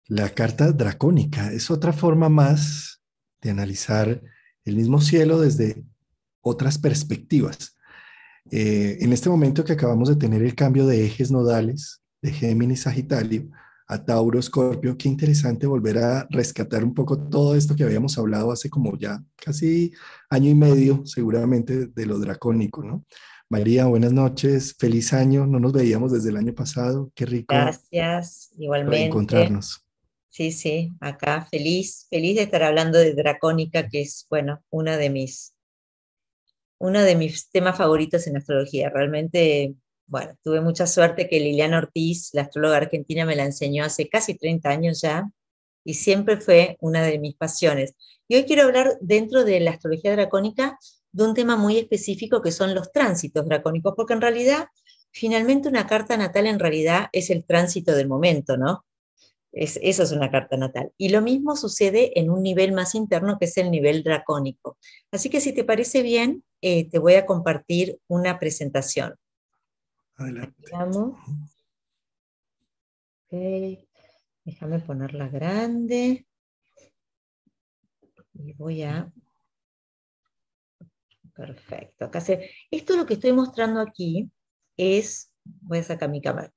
La carta dracónica es otra forma más de analizar el mismo cielo desde otras perspectivas. En este momento que acabamos de tener el cambio de ejes nodales de Géminis, Sagitario, a Tauro, Escorpio, qué interesante volver a rescatar un poco todo esto que habíamos hablado hace como ya casi año y medio, seguramente, de lo dracónico, ¿no? María, buenas noches, feliz año, no nos veíamos desde el año pasado, qué rico Gracias, igualmente. reencontrarnos. Sí, sí, acá feliz, feliz de estar hablando de Dracónica, que es, bueno, uno de mis temas favoritos en astrología. Realmente, bueno, tuve mucha suerte que Liliana Ortiz, la astróloga argentina, me la enseñó hace casi 30 años ya, y siempre fue una de mis pasiones. Y hoy quiero hablar dentro de la astrología dracónica de un tema muy específico que son los tránsitos dracónicos, porque en realidad, finalmente una carta natal en realidad es el tránsito del momento, ¿no? Eso es una carta natal. Y lo mismo sucede en un nivel más interno, que es el nivel dracónico. Así que si te parece bien, te voy a compartir una presentación. Aquí Adelante. vamos. Ok, déjame ponerla grande y voy a... Perfecto. Esto lo que estoy mostrando aquí es... Voy a sacar mi cámara.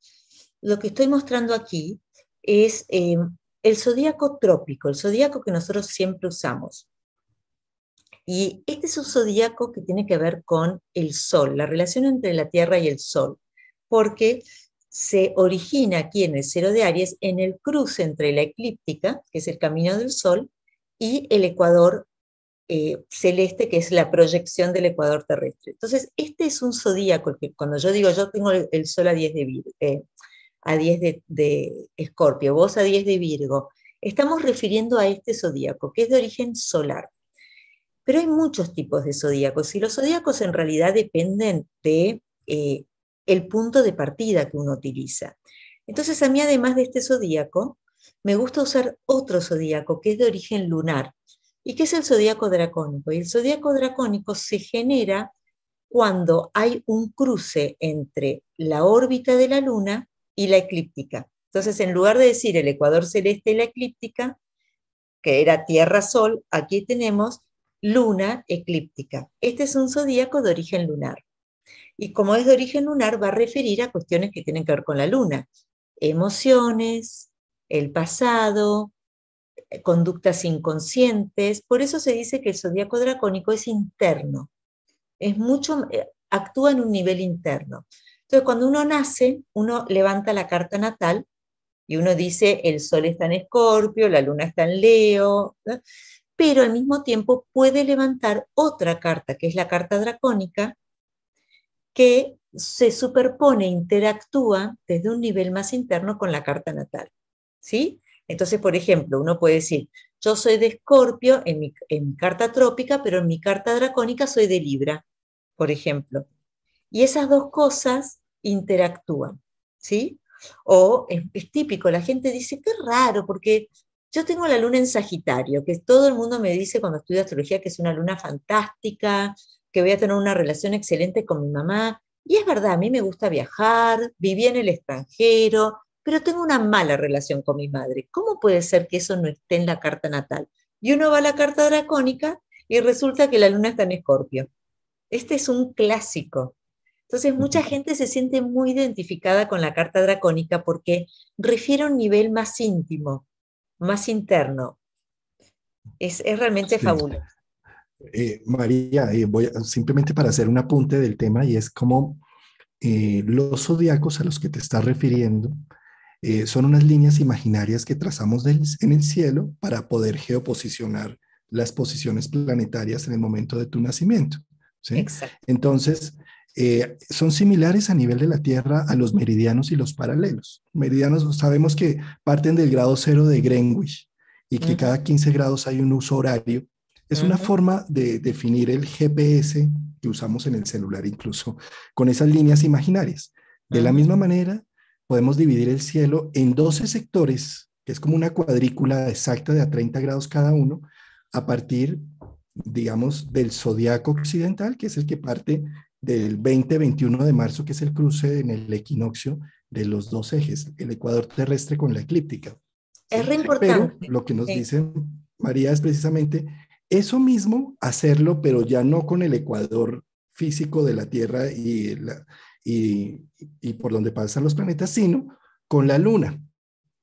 Lo que estoy mostrando aquí es el zodíaco trópico, el zodíaco que nosotros siempre usamos. Y este es un zodíaco que tiene que ver con el Sol, la relación entre la Tierra y el Sol, porque se origina aquí en el cero de Aries en el cruce entre la eclíptica, que es el camino del Sol, y el ecuador celeste, que es la proyección del ecuador terrestre. Entonces, este es un zodíaco, que cuando yo digo yo tengo el Sol a 10 de Virgo, a 10 de Escorpio, vos a 10 de Virgo, estamos refiriendo a este zodíaco, que es de origen solar. Pero hay muchos tipos de zodíacos y los zodíacos en realidad dependen de el punto de partida que uno utiliza. Entonces, a mí, además de este zodíaco, me gusta usar otro zodíaco que es de origen lunar y que es el zodíaco dracónico. Y el zodíaco dracónico se genera cuando hay un cruce entre la órbita de la luna y la eclíptica. Entonces, en lugar de decir el ecuador celeste y la eclíptica, que era Tierra-Sol, aquí tenemos luna eclíptica. Este es un zodíaco de origen lunar. Y como es de origen lunar, va a referir a cuestiones que tienen que ver con la luna. Emociones, el pasado, conductas inconscientes. Por eso se dice que el zodíaco dracónico es interno. Es mucho, actúa en un nivel interno. Entonces, cuando uno nace, uno levanta la carta natal y uno dice, el sol está en Escorpio, la luna está en Leo, ¿no? Pero al mismo tiempo puede levantar otra carta, que es la carta dracónica, que se superpone, interactúa desde un nivel más interno con la carta natal, ¿sí? Entonces, por ejemplo, uno puede decir, yo soy de Escorpio en mi carta trópica, pero en mi carta dracónica soy de Libra, por ejemplo. Y esas dos cosas interactúan, ¿sí? O es típico, la gente dice, qué raro, porque yo tengo la luna en Sagitario, que todo el mundo me dice cuando estudio astrología que es una luna fantástica, que voy a tener una relación excelente con mi mamá. Y es verdad, a mí me gusta viajar, viví en el extranjero, pero tengo una mala relación con mi madre. ¿Cómo puede ser que eso no esté en la carta natal? Y uno va a la carta dracónica y resulta que la luna está en Escorpio. Este es un clásico. Entonces, mucha gente se siente muy identificada con la carta dracónica porque refiere a un nivel más íntimo, más interno. Es realmente Sí. fabuloso. María, simplemente para hacer un apunte del tema y es como los zodiacos a los que te estás refiriendo son unas líneas imaginarias que trazamos en el cielo para poder geoposicionar las posiciones planetarias en el momento de tu nacimiento, ¿sí? Exacto. Entonces, son similares a nivel de la Tierra a los meridianos y los paralelos. Meridianos sabemos que parten del grado cero de Greenwich y que Ujú, cada 15 grados hay un uso horario. Es una ujú, forma de definir el GPS que usamos en el celular incluso con esas líneas imaginarias. De la ujú, misma manera, podemos dividir el cielo en 12 sectores, que es como una cuadrícula exacta de a 30 grados cada uno, a partir, digamos, del zodiaco occidental, que es el que parte del 20-21 de marzo, que es el cruce en el equinoccio de los dos ejes, el ecuador terrestre con la eclíptica. Es re ¿Sí? Pero importante. lo que nos Sí. dice María es precisamente eso mismo, hacerlo, pero ya no con el ecuador físico de la Tierra y, y por donde pasan los planetas, sino con la Luna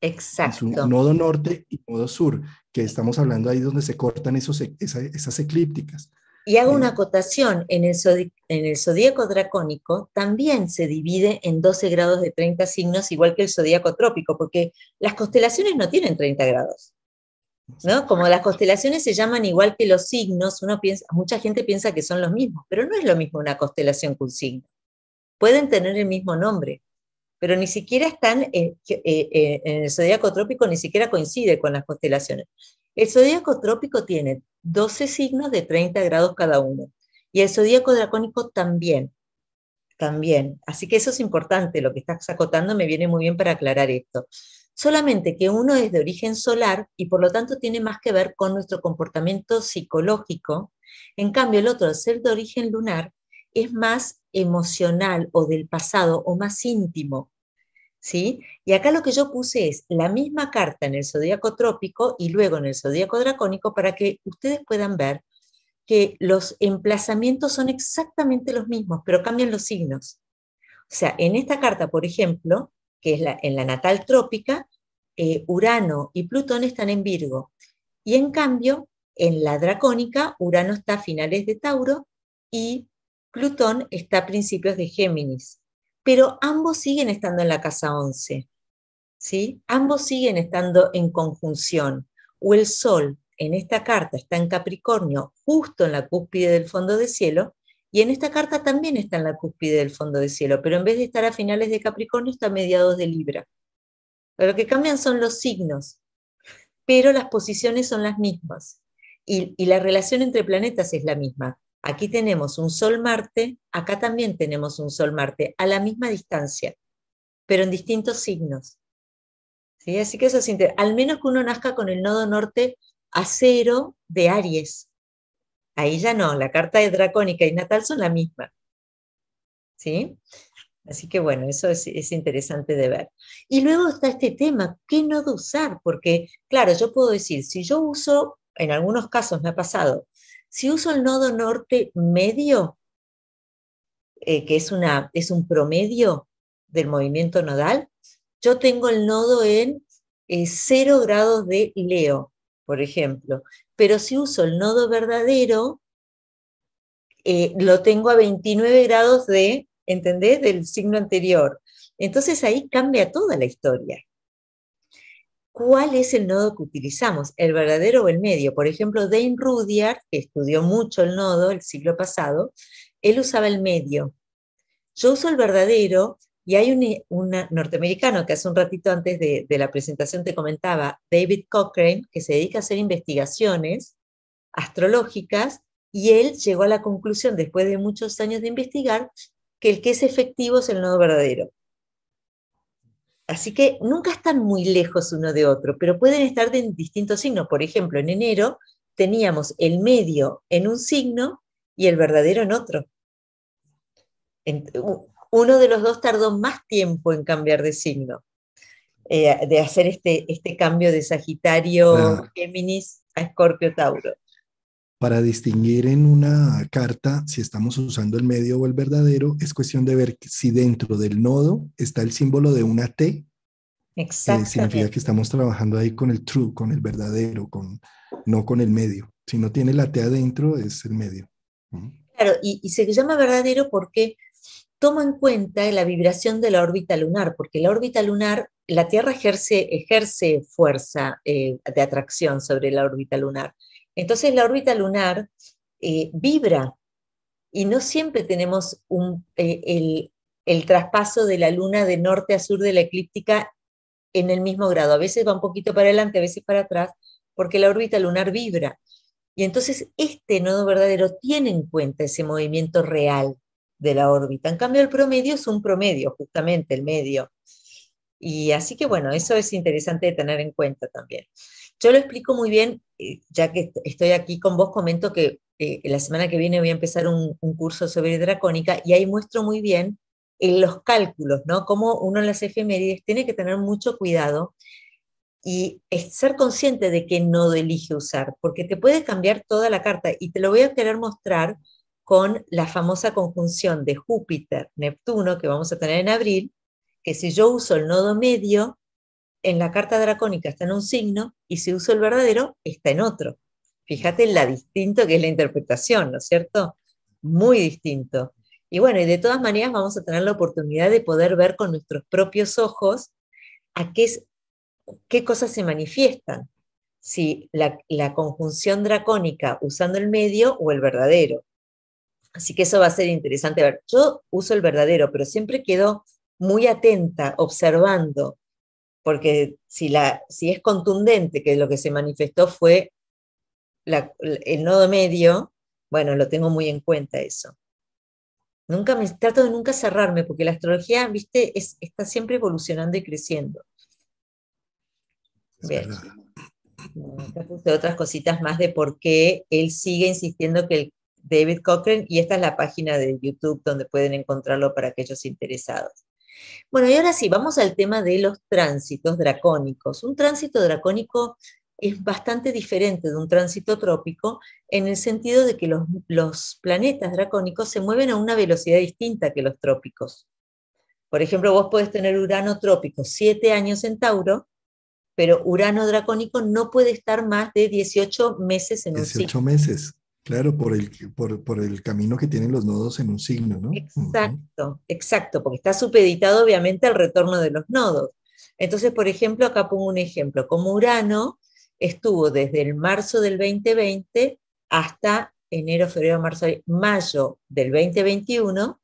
y su Exacto. nodo norte y nodo sur, que estamos hablando ahí donde se cortan esas eclípticas. Y hago una Eh, acotación, en el zodíaco dracónico también se divide en 12 grados de 30 signos, igual que el zodíaco trópico, porque las constelaciones no tienen 30 grados, ¿no? Como las constelaciones se llaman igual que los signos, mucha gente piensa que son los mismos, pero no es lo mismo una constelación que un signo. Pueden tener el mismo nombre, pero ni siquiera están en el zodíaco trópico, ni siquiera coincide con las constelaciones. El zodíaco trópico tiene 12 signos de 30 grados cada uno, y el zodíaco dracónico también, también. Así que eso es importante, lo que estás acotando me viene muy bien para aclarar esto. Solamente que uno es de origen solar y por lo tanto tiene más que ver con nuestro comportamiento psicológico. En cambio, el otro, al ser de origen lunar, es más emocional o del pasado o más íntimo. ¿Sí? Y acá lo que yo puse es la misma carta en el zodíaco trópico y luego en el zodíaco dracónico para que ustedes puedan ver que los emplazamientos son exactamente los mismos, pero cambian los signos. O sea, en esta carta, por ejemplo, que es en la natal trópica, Urano y Plutón están en Virgo. Y en cambio, en la dracónica, Urano está a finales de Tauro y Plutón está a principios de Géminis. Pero ambos siguen estando en la casa 11. ¿Sí? Ambos siguen estando en conjunción. O el Sol en esta carta está en Capricornio, justo en la cúspide del fondo de cielo, y en esta carta también está en la cúspide del fondo de cielo, pero en vez de estar a finales de Capricornio, está a mediados de Libra. Lo que cambian son los signos, pero las posiciones son las mismas. Y la relación entre planetas es la misma. Aquí tenemos un Sol-Marte, acá también tenemos un Sol-Marte, a la misma distancia, pero en distintos signos. ¿Sí? Así que eso es interesante. Al menos que uno nazca con el nodo norte a cero de Aries. Ahí ya no, la carta de dracónica y natal son la misma. ¿Sí? Así que bueno, eso es interesante de ver. Y luego está este tema, ¿qué nodo usar? Porque, claro, yo puedo decir, si yo uso, en algunos casos me ha pasado, si uso el nodo norte medio, que es un promedio del movimiento nodal, yo tengo el nodo en 0 grados de Leo, por ejemplo. Pero si uso el nodo verdadero, lo tengo a 29 grados de, ¿entendés? Del signo anterior. Entonces ahí cambia toda la historia. ¿Cuál es el nodo que utilizamos? ¿El verdadero o el medio? Por ejemplo, Dane Rudyard, que estudió mucho el nodo el siglo pasado, él usaba el medio. Yo uso el verdadero y hay un norteamericano que hace un ratito antes de la presentación te comentaba, David Cochrane, que se dedica a hacer investigaciones astrológicas y él llegó a la conclusión, después de muchos años de investigar, que el que es efectivo es el nodo verdadero. Así que nunca están muy lejos uno de otro, pero pueden estar de distintos signos. Por ejemplo, en enero teníamos el medio en un signo y el verdadero en otro. Uno de los dos tardó más tiempo en cambiar de signo, de hacer este cambio de Sagitario, para, Géminis a Escorpio, Tauro. para distinguir en una carta si estamos usando el medio o el verdadero, es cuestión de ver si dentro del nodo está el símbolo de una T, significa que Exactamente. estamos trabajando ahí con el true, con el verdadero, no con el medio. Si no tiene la T adentro, es el medio. ¿Mm? Claro, y se llama verdadero porque toma en cuenta la vibración de la órbita lunar, porque la órbita lunar, la Tierra ejerce fuerza de atracción sobre la órbita lunar. Entonces la órbita lunar vibra y no siempre tenemos el traspaso de la luna de norte a sur de la eclíptica en el mismo grado. A veces va un poquito para adelante, a veces para atrás, porque la órbita lunar vibra. Y entonces este nodo verdadero tiene en cuenta ese movimiento real de la órbita. En cambio, el promedio es un promedio, justamente el medio. Y así que bueno, eso es interesante de tener en cuenta también. Yo lo explico muy bien, ya que estoy aquí con vos, comento que la semana que viene voy a empezar un curso sobre dracónica y ahí muestro muy bien en los cálculos, ¿no? Cómo uno en las efemérides tiene que tener mucho cuidado y ser consciente de qué nodo elige usar, porque te puede cambiar toda la carta. Y te lo voy a querer mostrar con la famosa conjunción de Júpiter-Neptuno que vamos a tener en abril, que si yo uso el nodo medio, en la carta dracónica está en un signo, y si uso el verdadero, está en otro. Fíjate la distinto que es la interpretación, ¿no es cierto? Muy distinto. Y bueno, y de todas maneras vamos a tener la oportunidad de poder ver con nuestros propios ojos a qué cosas se manifiestan. Si la conjunción dracónica usando el medio o el verdadero. Así que eso va a ser interesante ver. Yo uso el verdadero, pero siempre quedo muy atenta, observando, porque si es contundente que lo que se manifestó fue el nodo medio, bueno, lo tengo muy en cuenta eso. Trato de nunca cerrarme, porque la astrología, viste, está siempre evolucionando y creciendo. Es Bien, verdad. acá puse otras cositas más de por qué él sigue insistiendo que el David Cochrane, y esta es la página de YouTube donde pueden encontrarlo para aquellos interesados. Bueno, y ahora sí, vamos al tema de los tránsitos dracónicos. Un tránsito dracónico es bastante diferente de un tránsito trópico en el sentido de que los planetas dracónicos se mueven a una velocidad distinta que los trópicos. Por ejemplo, vos podés tener Urano trópico 7 años en Tauro, pero Urano dracónico no puede estar más de 18 meses en un signo. 18 meses, claro, por el camino que tienen los nodos en un signo, ¿no? Ujú. Exacto, exacto, porque está supeditado obviamente al retorno de los nodos. Entonces, por ejemplo, acá pongo un ejemplo, como Urano estuvo desde el marzo del 2020 hasta enero, febrero, marzo, mayo del 2021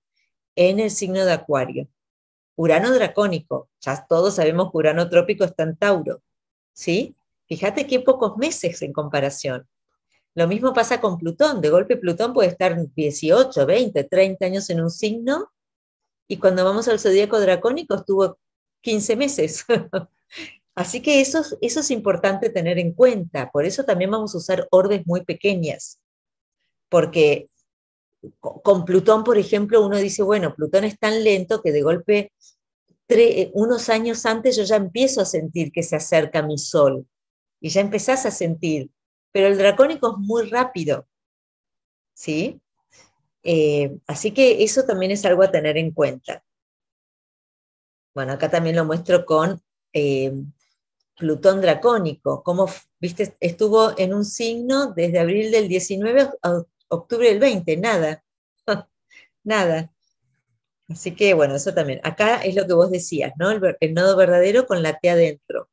en el signo de Acuario. Urano dracónico, ya todos sabemos que Urano trópico está en Tauro, ¿sí? Fíjate qué pocos meses en comparación. Lo mismo pasa con Plutón. De golpe Plutón puede estar 18, 20, 30 años en un signo, y cuando vamos al zodíaco dracónico estuvo 15 meses. Así que eso es importante tener en cuenta. Por eso también vamos a usar orbes muy pequeñas. Porque con Plutón, por ejemplo, uno dice, bueno, Plutón es tan lento que de golpe unos años antes yo ya empiezo a sentir que se acerca mi Sol. Y ya empezás a sentir. Pero el dracónico es muy rápido, ¿sí? Así que eso también es algo a tener en cuenta. Bueno, acá también lo muestro con eh, Plutón dracónico, como, viste, estuvo en un signo desde abril del 19 a octubre del 20, nada, nada. Así que bueno, eso también. Acá es lo que vos decías, ¿no? El nodo verdadero con la T adentro.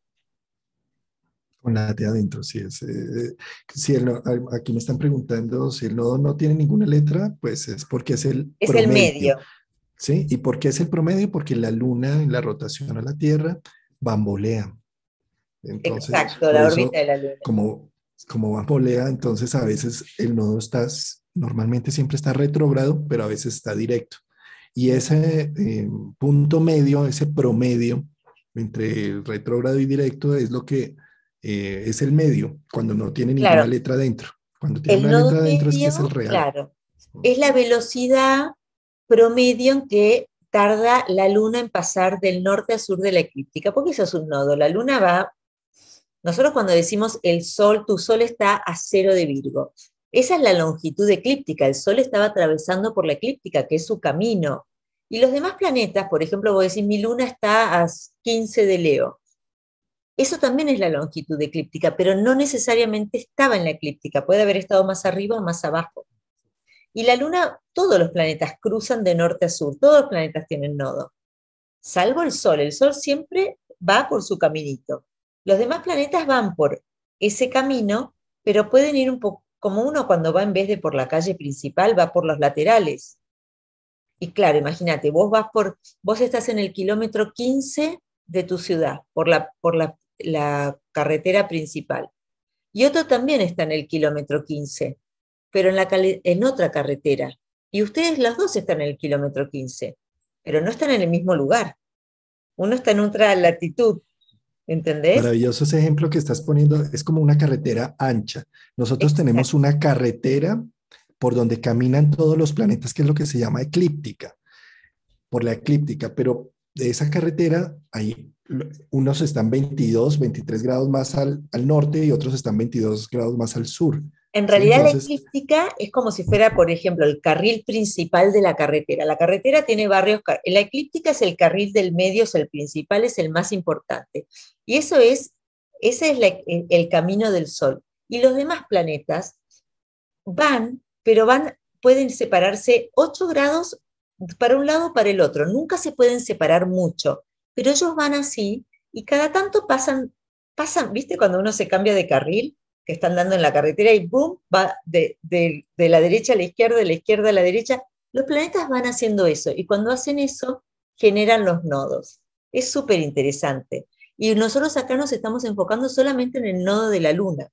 Con la T adentro, sí. Si aquí me están preguntando si el nodo no tiene ninguna letra, pues es porque es el Es el promedio, medio. ¿sí? ¿Y por qué es el promedio? Porque la luna en la rotación a la Tierra bambolea. Entonces, Exacto, por la órbita eso, de la Luna. como, como bambolea, entonces a veces el nodo normalmente siempre está retrógrado, pero a veces está directo. Y ese punto medio, ese promedio entre retrógrado y directo es lo que es el medio, cuando no tiene ninguna Claro, letra dentro. Cuando tiene el una nodo letra dentro es que es el medio, real. claro, es la velocidad promedio en que tarda la Luna en pasar del norte a sur de la eclíptica, porque eso es un nodo. La Luna va, nosotros cuando decimos el Sol, tu Sol está a 0 de Virgo. Esa es la longitud eclíptica, el Sol estaba atravesando por la eclíptica, que es su camino. Y los demás planetas, por ejemplo, vos decís, mi Luna está a 15 de Leo. Eso también es la longitud eclíptica, pero no necesariamente estaba en la eclíptica, puede haber estado más arriba o más abajo. Y la Luna, todos los planetas cruzan de norte a sur, todos los planetas tienen nodo, salvo el Sol. El Sol siempre va por su caminito. Los demás planetas van por ese camino, pero pueden ir un poco, como uno cuando va en vez de por la calle principal, va por los laterales. Y claro, imagínate, vos estás en el kilómetro 15 de tu ciudad, la carretera principal. Y otro también está en el kilómetro 15, pero en otra carretera. Y ustedes los dos están en el kilómetro 15, pero no están en el mismo lugar. Uno está en otra latitud, ¿entendés? Maravilloso ese ejemplo que estás poniendo. Es como una carretera ancha. Nosotros tenemos Exacto. una carretera por donde caminan todos los planetas, que es lo que se llama eclíptica. por la eclíptica, pero de esa carretera, ahí unos están 22, 23 grados más al norte y otros están 22 grados más al sur. En ¿Sí? realidad la Entonces, eclíptica es como si fuera, por ejemplo, el carril principal de la carretera. La carretera tiene varios, la eclíptica es el carril del medio, es el principal, es el más importante. Y ese es el camino del Sol. Y los demás planetas van, pero pueden separarse 8 grados para un lado o para el otro. Nunca se pueden separar mucho, pero ellos van así y cada tanto pasan, ¿viste? Cuando uno se cambia de carril, que están dando en la carretera y boom, va de la derecha a la izquierda, de la izquierda a la derecha. Los planetas van haciendo eso y cuando hacen eso generan los nodos. Es súper interesante. Y nosotros acá nos estamos enfocando solamente en el nodo de la Luna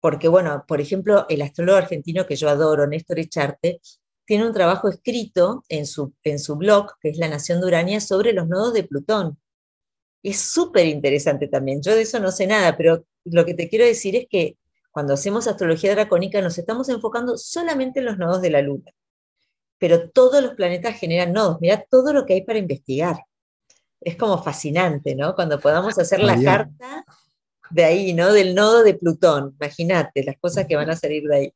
porque, bueno, por ejemplo, el astrólogo argentino que yo adoro, Néstor Echarte, tiene un trabajo escrito en su blog, que es La Nación de Urania, sobre los nodos de Plutón. Es súper interesante también. Yo de eso no sé nada, pero lo que te quiero decir es que cuando hacemos astrología dracónica nos estamos enfocando solamente en los nodos de la Luna. Pero todos los planetas generan nodos. Mirá todo lo que hay para investigar. Es como fascinante, ¿no? Cuando podamos hacer la María, carta de ahí, ¿no? Del nodo de Plutón. Imagínate las cosas que van a salir de ahí.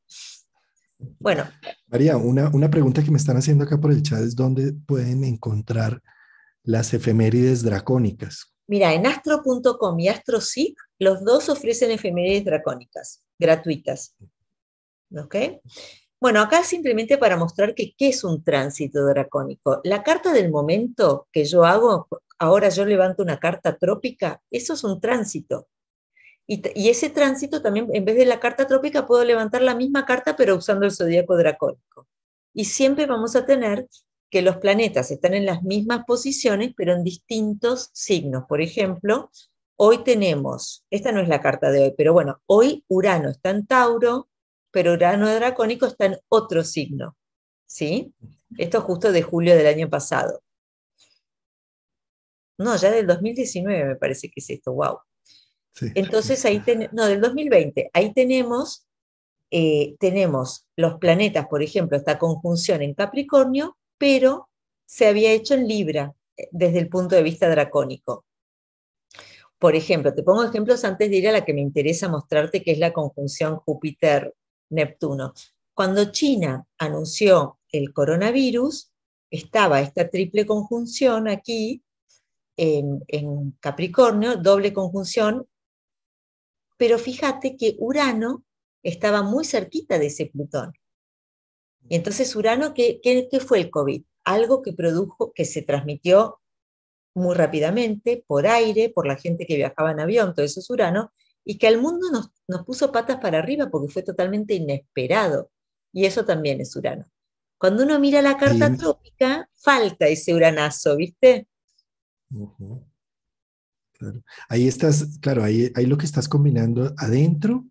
Bueno, María, una pregunta que me están haciendo acá por el chat es dónde pueden encontrar las efemérides dracónicas. mira, en astro.com y AstroSeek, los dos ofrecen efemérides dracónicas, gratuitas. ¿Ok? Bueno, acá simplemente para mostrar que qué es un tránsito dracónico. La carta del momento que yo hago, ahora yo levanto una carta trópica, eso es un tránsito. Y ese tránsito también, en vez de la carta trópica, puedo levantar la misma carta, pero usando el zodíaco dracónico. Y siempre vamos a tener que los planetas están en las mismas posiciones, pero en distintos signos. Por ejemplo, hoy tenemos, esta no es la carta de hoy, pero bueno, hoy Urano está en Tauro, pero Urano dracónico está en otro signo. ¿Sí? Esto es justo de julio del año pasado. No, ya del 2019 me parece que es esto, wow. Sí, Entonces ahí no, del 2020, ahí tenemos los planetas, por ejemplo, esta conjunción en Capricornio, pero se había hecho en Libra desde el punto de vista dracónico. Por ejemplo, te pongo ejemplos antes de ir a la que me interesa mostrarte, que es la conjunción Júpiter-Neptuno. Cuando China anunció el coronavirus, estaba esta triple conjunción aquí en Capricornio, doble conjunción, pero fíjate que Urano estaba muy cerquita de ese Plutón. Y entonces Urano, ¿qué fue el COVID? Algo que produjo, que se transmitió muy rápidamente por aire, por la gente que viajaba en avión, todo eso es Urano, y que al mundo nos puso patas para arriba porque fue totalmente inesperado. Y eso también es Urano. Cuando uno mira la ahí carta trópica, falta ese uranazo, ¿viste? ujú, claro. Ahí estás, claro, ahí lo que estás combinando adentro,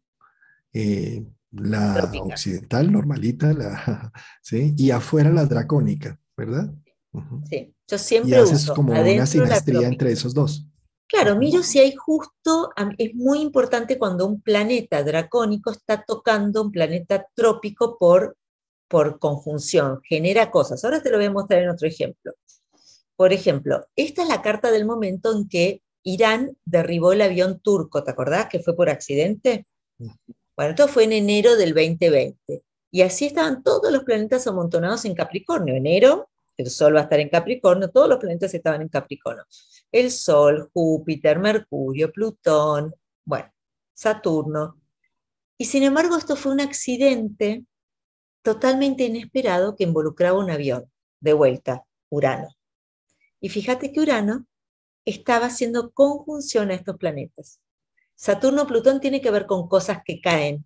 la Trópica, occidental, normalita, ¿sí? Y afuera la dracónica, ¿verdad? Ujú. sí. Yo Y siempre haces uso como una adentro la sinastría trópica. entre esos dos. Claro, Ujú. miro si hay justo, es muy importante cuando un planeta dracónico está tocando un planeta trópico por conjunción, genera cosas. Ahora te lo voy a mostrar en otro ejemplo. Por ejemplo, esta es la carta del momento en que Irán derribó el avión turco, ¿te acordás que fue por accidente? Bueno, esto fue en enero del 2020. Y así estaban todos los planetas amontonados en Capricornio. Enero, el Sol va a estar en Capricornio, todos los planetas estaban en Capricornio. El Sol, Júpiter, Mercurio, Plutón, bueno, Saturno. Y sin embargo, esto fue un accidente totalmente inesperado que involucraba un avión de vuelta, Urano. Y fíjate que Urano estaba haciendo conjunción a estos planetas. Saturno-Plutón tiene que ver con cosas que caen,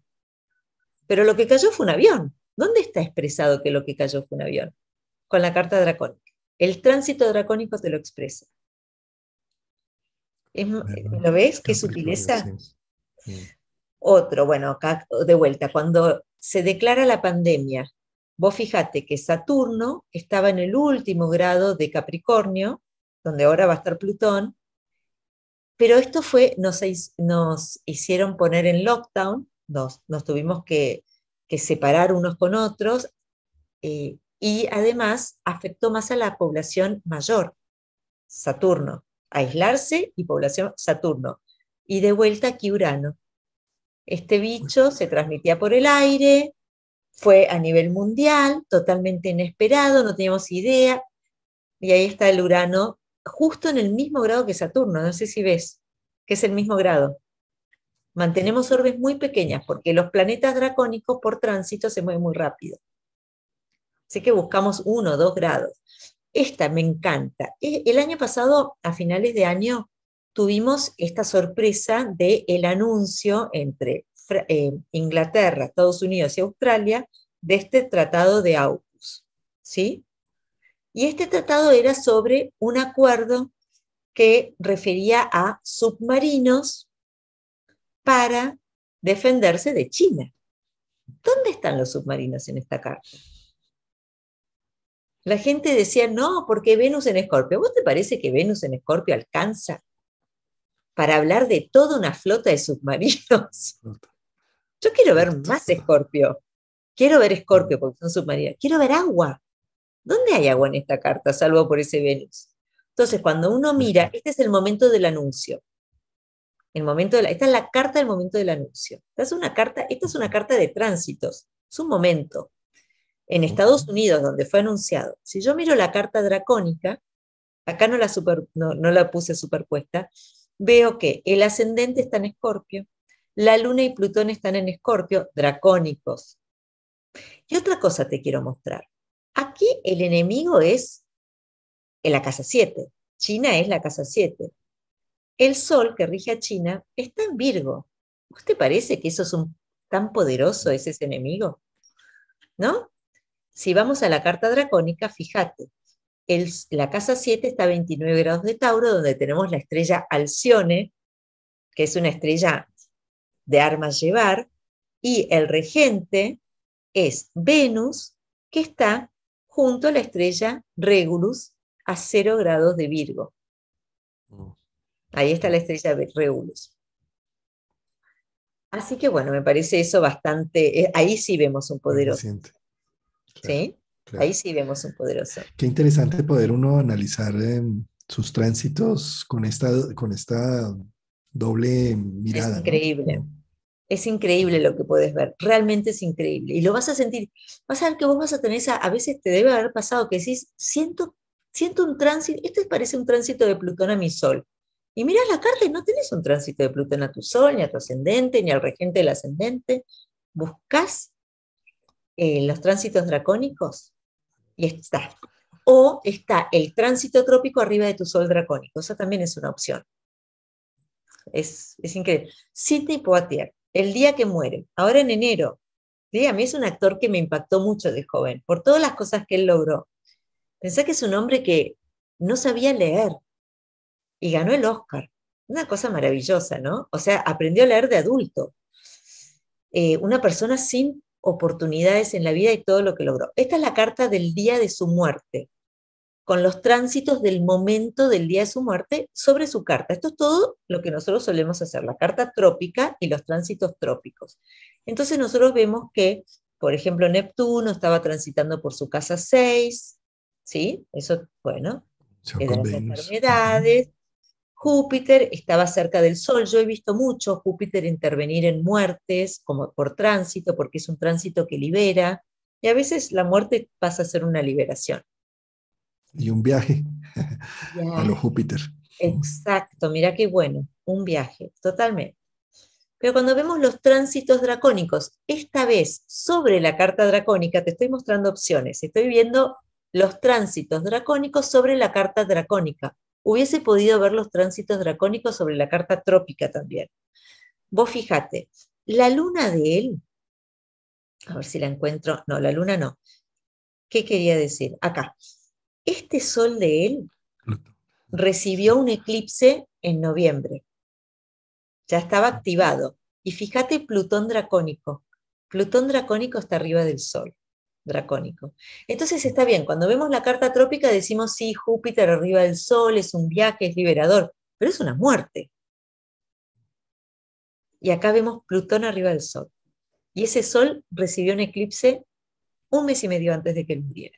pero lo que cayó fue un avión. ¿Dónde está expresado que lo que cayó fue un avión? Con la carta dracónica. El tránsito dracónico te lo expresa. Bueno, ¿Lo ves? Qué Capricornio, sutileza. sí. Mm. Otro, bueno, acá de vuelta, cuando se declara la pandemia, vos fijate que Saturno estaba en el último grado de Capricornio, donde ahora va a estar Plutón, pero esto fue, nos hicieron poner en lockdown, nos tuvimos que separar unos con otros, y además afectó más a la población mayor, Saturno, aislarse y población Saturno. Y de vuelta aquí Urano. Este bicho se transmitía por el aire, fue a nivel mundial, totalmente inesperado, no teníamos idea, y ahí está el Urano, justo en el mismo grado que Saturno, no sé si ves, que es el mismo grado. Mantenemos orbes muy pequeñas porque los planetas dracónicos por tránsito se mueven muy rápido. Así que buscamos 1 o 2 grados. Esta me encanta. El año pasado, a finales de año, tuvimos esta sorpresa del anuncio entre Inglaterra, Estados Unidos y Australia de este tratado de AUKUS, ¿sí? Y este tratado era sobre un acuerdo que refería a submarinos para defenderse de China. ¿Dónde están los submarinos en esta carta? La gente decía, no, porque Venus en Escorpio. ¿Vos te parece que Venus en Escorpio alcanza para hablar de toda una flota de submarinos? Yo quiero ver Cierto. más Escorpio. Quiero ver Escorpio porque son submarinos. Quiero ver agua. ¿Dónde hay agua en esta carta, salvo por ese Venus? Entonces, cuando uno mira, este es el momento del anuncio. Esta es la carta del momento del anuncio. Esta es una carta de tránsitos. Es un momento. En Estados Unidos, donde fue anunciado, si yo miro la carta dracónica, acá no la puse superpuesta, veo que el ascendente está en Escorpio, la Luna y Plutón están en Escorpio, dracónicos. Y otra cosa te quiero mostrar. Aquí el enemigo es en la casa 7. China es la casa 7. El Sol, que rige a China, está en Virgo. ¿Vos te parece que eso es tan poderoso, ese enemigo? ¿No? Si vamos a la carta dracónica, fíjate, la casa 7 está a 29 grados de Tauro, donde tenemos la estrella Alcione, que es una estrella de armas llevar, y el regente es Venus, que está junto a la estrella Regulus a 0 grados de Virgo. Ahí está la estrella Regulus. Así que bueno, me parece eso bastante, ahí sí vemos un Muy poderoso, reciente. Claro, ¿sí? claro. Ahí sí vemos un poderoso. Qué interesante poder uno analizar sus tránsitos con esta doble Es mirada, ¿no? increíble. Es increíble lo que puedes ver, realmente es increíble. Y lo vas a sentir, vas a ver que vos vas a tener a veces te debe haber pasado que decís, siento un tránsito, esto parece un tránsito de Plutón a mi Sol. Y mirás la carta y no tenés un tránsito de Plutón a tu Sol, ni a tu ascendente, ni al regente del ascendente. Buscás los tránsitos dracónicos y está. O está el tránsito trópico arriba de tu Sol dracónico, esa también es una opción. Es increíble. Sidney Poitier, el día que muere, ahora en enero. Sí, a mí es un actor que me impactó mucho de joven, por todas las cosas que él logró. Pensé que es un hombre que no sabía leer y ganó el Oscar. Una cosa maravillosa, ¿no? O sea, aprendió a leer de adulto. Una persona sin oportunidades en la vida y todo lo que logró. Esta es la carta del día de su muerte, con los tránsitos del momento del día de su muerte sobre su carta. Esto es todo lo que nosotros solemos hacer, la carta trópica y los tránsitos trópicos. Entonces nosotros vemos que, por ejemplo, Neptuno estaba transitando por su casa 6, ¿sí? Eso, bueno, es de Con las Venus. enfermedades. Júpiter estaba cerca del Sol. Yo he visto mucho Júpiter intervenir en muertes, como por tránsito, porque es un tránsito que libera, y a veces la muerte pasa a ser una liberación. Y un viaje a lo Viaje. Júpiter. Exacto, mira qué bueno, un viaje, totalmente. Pero cuando vemos los tránsitos dracónicos, esta vez sobre la carta dracónica, te estoy mostrando opciones. Estoy viendo los tránsitos dracónicos sobre la carta dracónica. Hubiese podido ver los tránsitos dracónicos sobre la carta trópica también. Vos fíjate, la luna de él, a ver si la encuentro, no, la luna no. ¿Qué quería decir? Acá, este sol de él recibió un eclipse en noviembre. Ya estaba activado. Y fíjate Plutón dracónico. Plutón dracónico está arriba del Sol, dracónico. Entonces está bien, cuando vemos la carta trópica decimos, sí, Júpiter arriba del Sol, es un viaje, es liberador, pero es una muerte. Y acá vemos Plutón arriba del Sol. Y ese Sol recibió un eclipse un mes y medio antes de que él muriera.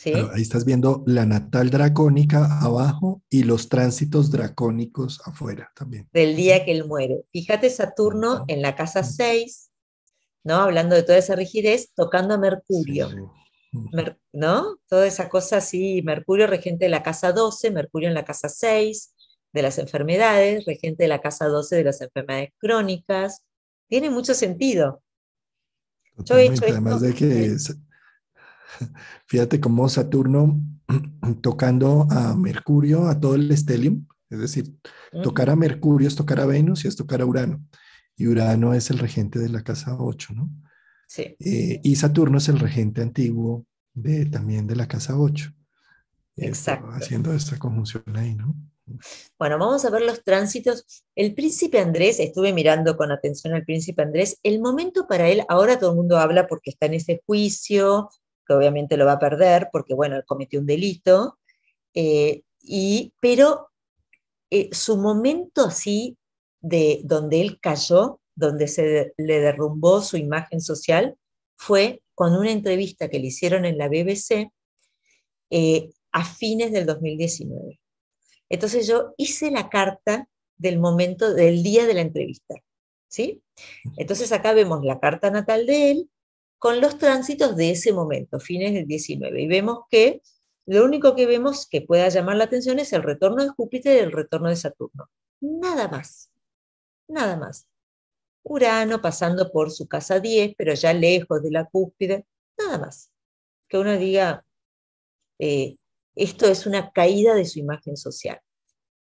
Claro, ¿sí? ahí estás viendo la natal dracónica abajo y los tránsitos dracónicos afuera también. Del día que él muere. Fíjate Saturno Ujú. en la casa 6, ¿no? Hablando de toda esa rigidez, tocando a Sí. Mercurio, Ujú. ¿no? Toda esa cosa así, Mercurio regente de la casa 12, Mercurio en la casa 6 de las enfermedades, regente de la casa 12 de las enfermedades crónicas. Tiene mucho sentido. Yo he hecho Totalmente. Además esto, de que, fíjate cómo Saturno tocando a Mercurio, a todo el estelium, es decir, tocar ujú, a Mercurio es tocar a Venus y es tocar a Urano. Y Urano es el regente de la casa 8, ¿no? sí, Y Saturno es el regente antiguo también de la casa 8, exacto. haciendo esta conjunción ahí, ¿no? Bueno, vamos a ver los tránsitos. El príncipe Andrés, estuve mirando con atención al príncipe Andrés, el momento para él, ahora todo el mundo habla porque está en ese juicio, que obviamente lo va a perder porque, bueno, él cometió un delito, pero su momento así de donde él cayó, donde le derrumbó su imagen social, fue con una entrevista que le hicieron en la BBC a fines del 2019. Entonces yo hice la carta del momento, del día de la entrevista, ¿sí? Entonces acá vemos la carta natal de él con los tránsitos de ese momento, fines del 19, y vemos que lo único que vemos que pueda llamar la atención es el retorno de Júpiter y el retorno de Saturno. Nada más, nada más. Urano pasando por su casa 10, pero ya lejos de la cúspide, nada más. Que uno diga, eh, esto es una caída de su imagen social.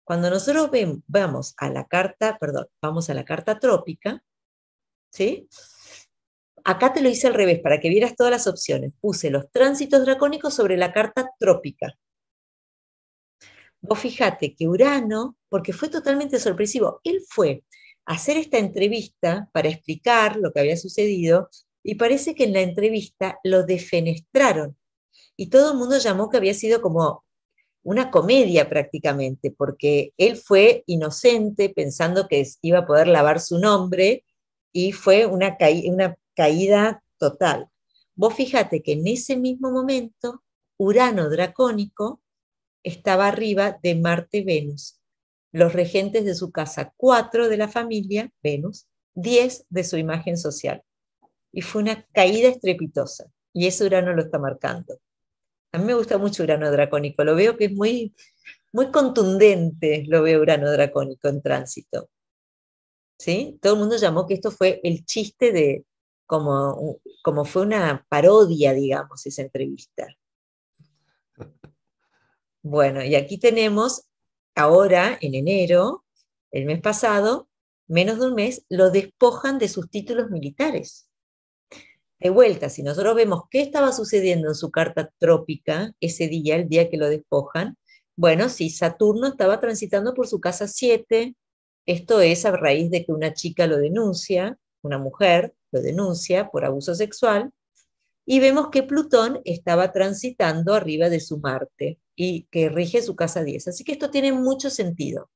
Cuando nosotros vamos a la carta, perdón, vamos a la carta trópica, ¿sí? Acá te lo hice al revés, para que vieras todas las opciones. Puse los tránsitos dracónicos sobre la carta trópica. Vos fijate que Urano, porque fue totalmente sorpresivo, él fue a hacer esta entrevista para explicar lo que había sucedido y parece que en la entrevista lo defenestraron y todo el mundo llamó que había sido como una comedia prácticamente, porque él fue inocente pensando que iba a poder lavar su nombre y fue una caída total. Vos fíjate que en ese mismo momento, Urano dracónico estaba arriba de Marte-Venus, los regentes de su casa 4 de la familia, Venus, 10 de su imagen social. Y fue una caída estrepitosa. Y eso Urano lo está marcando. A mí me gusta mucho Urano dracónico, lo veo que es muy contundente, lo veo Urano dracónico en tránsito. ¿Sí? Todo el mundo llamó que esto fue el chiste de, como fue una parodia, digamos, esa entrevista. Bueno, y aquí tenemos, ahora, en enero, el mes pasado, menos de un mes, lo despojan de sus títulos militares. De vuelta, si nosotros vemos qué estaba sucediendo en su carta trópica ese día, el día que lo despojan, bueno, sí, Saturno estaba transitando por su casa 7, esto es a raíz de que una chica lo denuncia, una mujer lo denuncia por abuso sexual, y vemos que Plutón estaba transitando arriba de su Marte y que rige su casa 10. Así que esto tiene mucho sentido.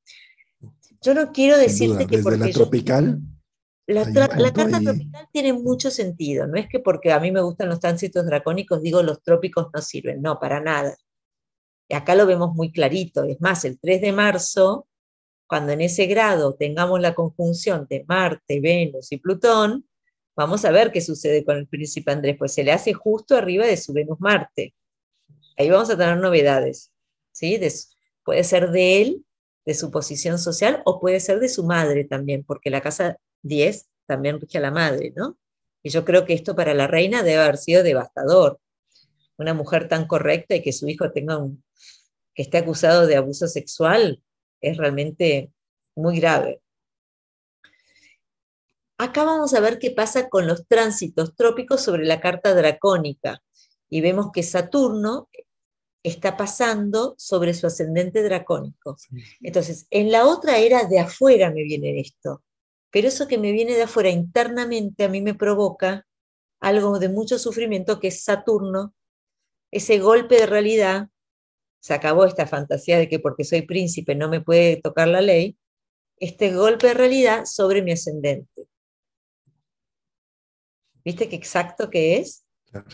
Yo no quiero Sin decirte duda, que desde la porque yo tropical hay un la punto carta ahí. tropical tiene mucho sentido, no es que porque a mí me gustan los tránsitos dracónicos digo los trópicos no sirven, no, para nada. Y acá lo vemos muy clarito, es más, el 3 de marzo, cuando en ese grado tengamos la conjunción de Marte, Venus y Plutón, vamos a ver qué sucede con el príncipe Andrés, pues se le hace justo arriba de su Venus-Marte. Ahí vamos a tener novedades, ¿sí? Puede ser de él, de su posición social, o puede ser de su madre también, porque la casa 10 también rige a la madre, ¿no? Y yo creo que esto para la reina debe haber sido devastador. Una mujer tan correcta y que su hijo que esté acusado de abuso sexual es realmente muy grave. Acá vamos a ver qué pasa con los tránsitos trópicos sobre la carta dracónica. Y vemos que Saturno está pasando sobre su ascendente dracónico. Entonces, en la otra era de afuera me viene esto, pero eso que me viene de afuera internamente a mí me provoca algo de mucho sufrimiento que es Saturno, ese golpe de realidad, se acabó esta fantasía de que porque soy príncipe no me puede tocar la ley, este golpe de realidad sobre mi ascendente. ¿Viste qué exacto que es? Claro.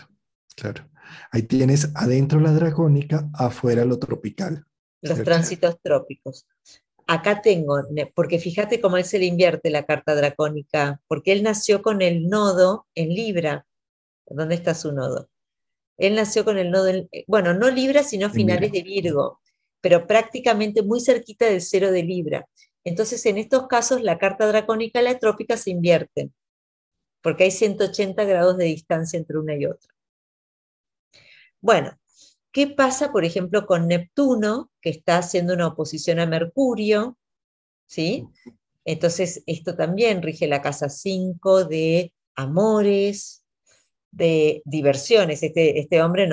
claro. Ahí tienes adentro la dracónica, afuera lo tropical, Los ¿cierto? tránsitos trópicos. Acá tengo, porque fíjate cómo él se le invierte la carta dracónica, porque él nació con el nodo en Libra. ¿Dónde está su nodo? Él nació con el nodo, bueno, no Libra, sino En finales Virgo. de Virgo, pero prácticamente muy cerquita del cero de Libra. Entonces, en estos casos, la carta dracónica y la trópica se invierten, porque hay 180 grados de distancia entre una y otra. Bueno, ¿qué pasa, por ejemplo, con Neptuno, que está haciendo una oposición a Mercurio? ¿Sí? Entonces, esto también rige la casa 5 de amores, de diversiones. Este hombre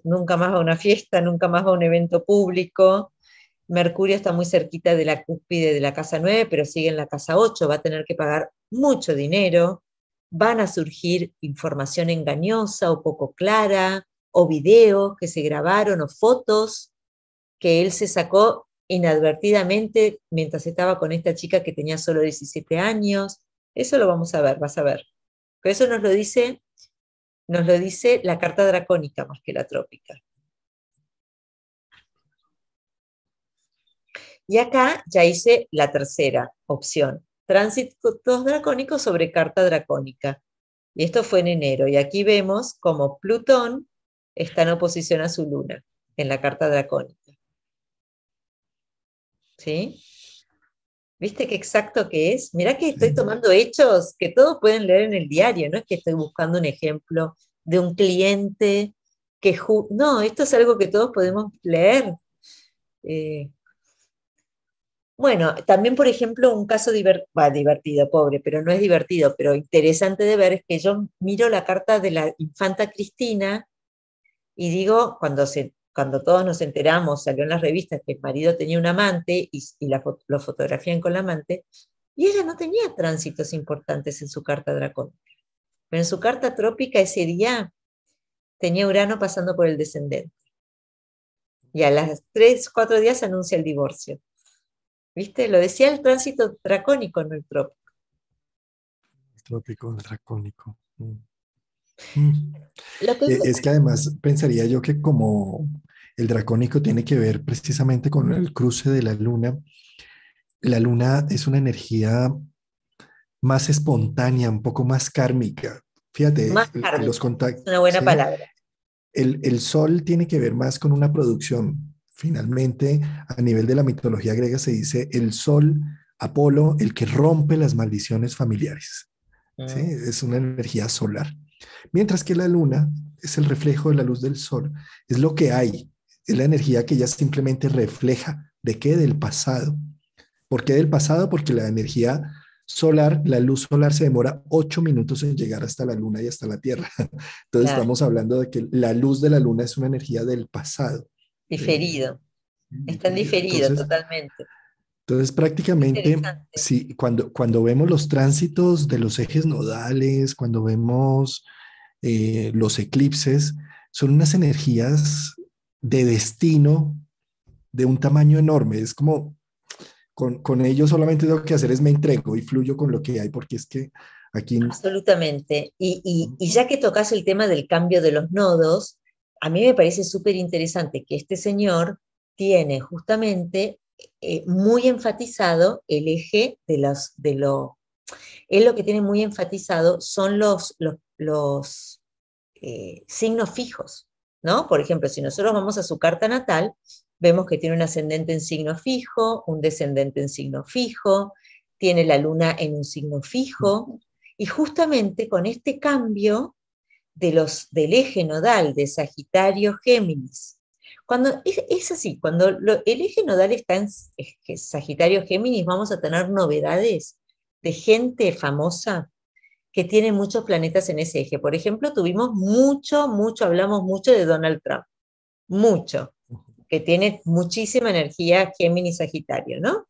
nunca más va a una fiesta, nunca más va a un evento público. Mercurio está muy cerquita de la cúspide de la casa 9, pero sigue en la casa 8, va a tener que pagar mucho dinero, van a surgir información engañosa o poco clara, o videos que se grabaron, o fotos que él se sacó inadvertidamente mientras estaba con esta chica que tenía solo 17 años. Eso lo vamos a ver, vas a ver. Pero eso nos lo dice la carta dracónica más que la trópica. Y acá ya hice la tercera opción, tránsitos dracónicos sobre carta dracónica. Y esto fue en enero. Y aquí vemos cómo Plutón está en oposición a su luna en la carta dracónica. ¿Sí? ¿Viste qué exacto que es? Mirá que estoy Sí. tomando hechos que todos pueden leer en el diario, no es que estoy buscando un ejemplo de un cliente que... No, esto es algo que todos podemos leer. Eh, bueno, también, por ejemplo, un caso divertido, pobre, pero no es divertido, pero interesante de ver es que yo miro la carta de la infanta Cristina y digo, cuando todos nos enteramos, salió en las revistas que el marido tenía un amante y lo fotografían con la amante, y ella no tenía tránsitos importantes en su carta dracónica. Pero en su carta trópica ese día tenía Urano pasando por el descendente. Y a las 3, 4 días anuncia el divorcio. ¿Viste? Lo decía el tránsito dracónico, no el trópico. El trópico, el dracónico. Mm. Lo que, Es que además pensaría yo que como el dracónico tiene que ver precisamente con el cruce de la luna es una energía más espontánea, un poco más kármica. Fíjate, más los kármica, es contactos, una buena ¿sí? palabra. El sol tiene que ver más con una producción. Finalmente, a nivel de la mitología griega se dice el sol, Apolo, el que rompe las maldiciones familiares. ¿Sí? Mm, Es una energía solar. Mientras que la luna es el reflejo de la luz del sol, es lo que hay, es la energía que ella simplemente refleja. ¿De qué? Del pasado. ¿Por qué del pasado? Porque la energía solar, la luz solar se demora 8 minutos en llegar hasta la luna y hasta la Tierra. Entonces claro, estamos hablando de que la luz de la luna es una energía del pasado. Eh, diferido, está en diferido. diferido totalmente. Entonces prácticamente, Interesante. sí, cuando vemos los tránsitos de los ejes nodales, cuando vemos los eclipses, son unas energías de destino de un tamaño enorme. Es como con ellos solamente lo que hacer es me entrego y fluyo con lo que hay, porque es que aquí... Absolutamente. Y ya que tocas el tema del cambio de los nodos, a mí me parece súper interesante que este señor tiene justamente muy enfatizado el eje él lo que tiene muy enfatizado son los signos fijos, ¿no? Por ejemplo, si nosotros vamos a su carta natal, vemos que tiene un ascendente en signo fijo, un descendente en signo fijo, tiene la luna en un signo fijo, y justamente con este cambio del eje nodal de Sagitario-Géminis, cuando es así, cuando el eje nodal está en Sagitario-Géminis, vamos a tener novedades de gente famosa que tiene muchos planetas en ese eje. Por ejemplo, tuvimos hablamos mucho de Donald Trump, mucho, que tiene muchísima energía Géminis-Sagitario, ¿no?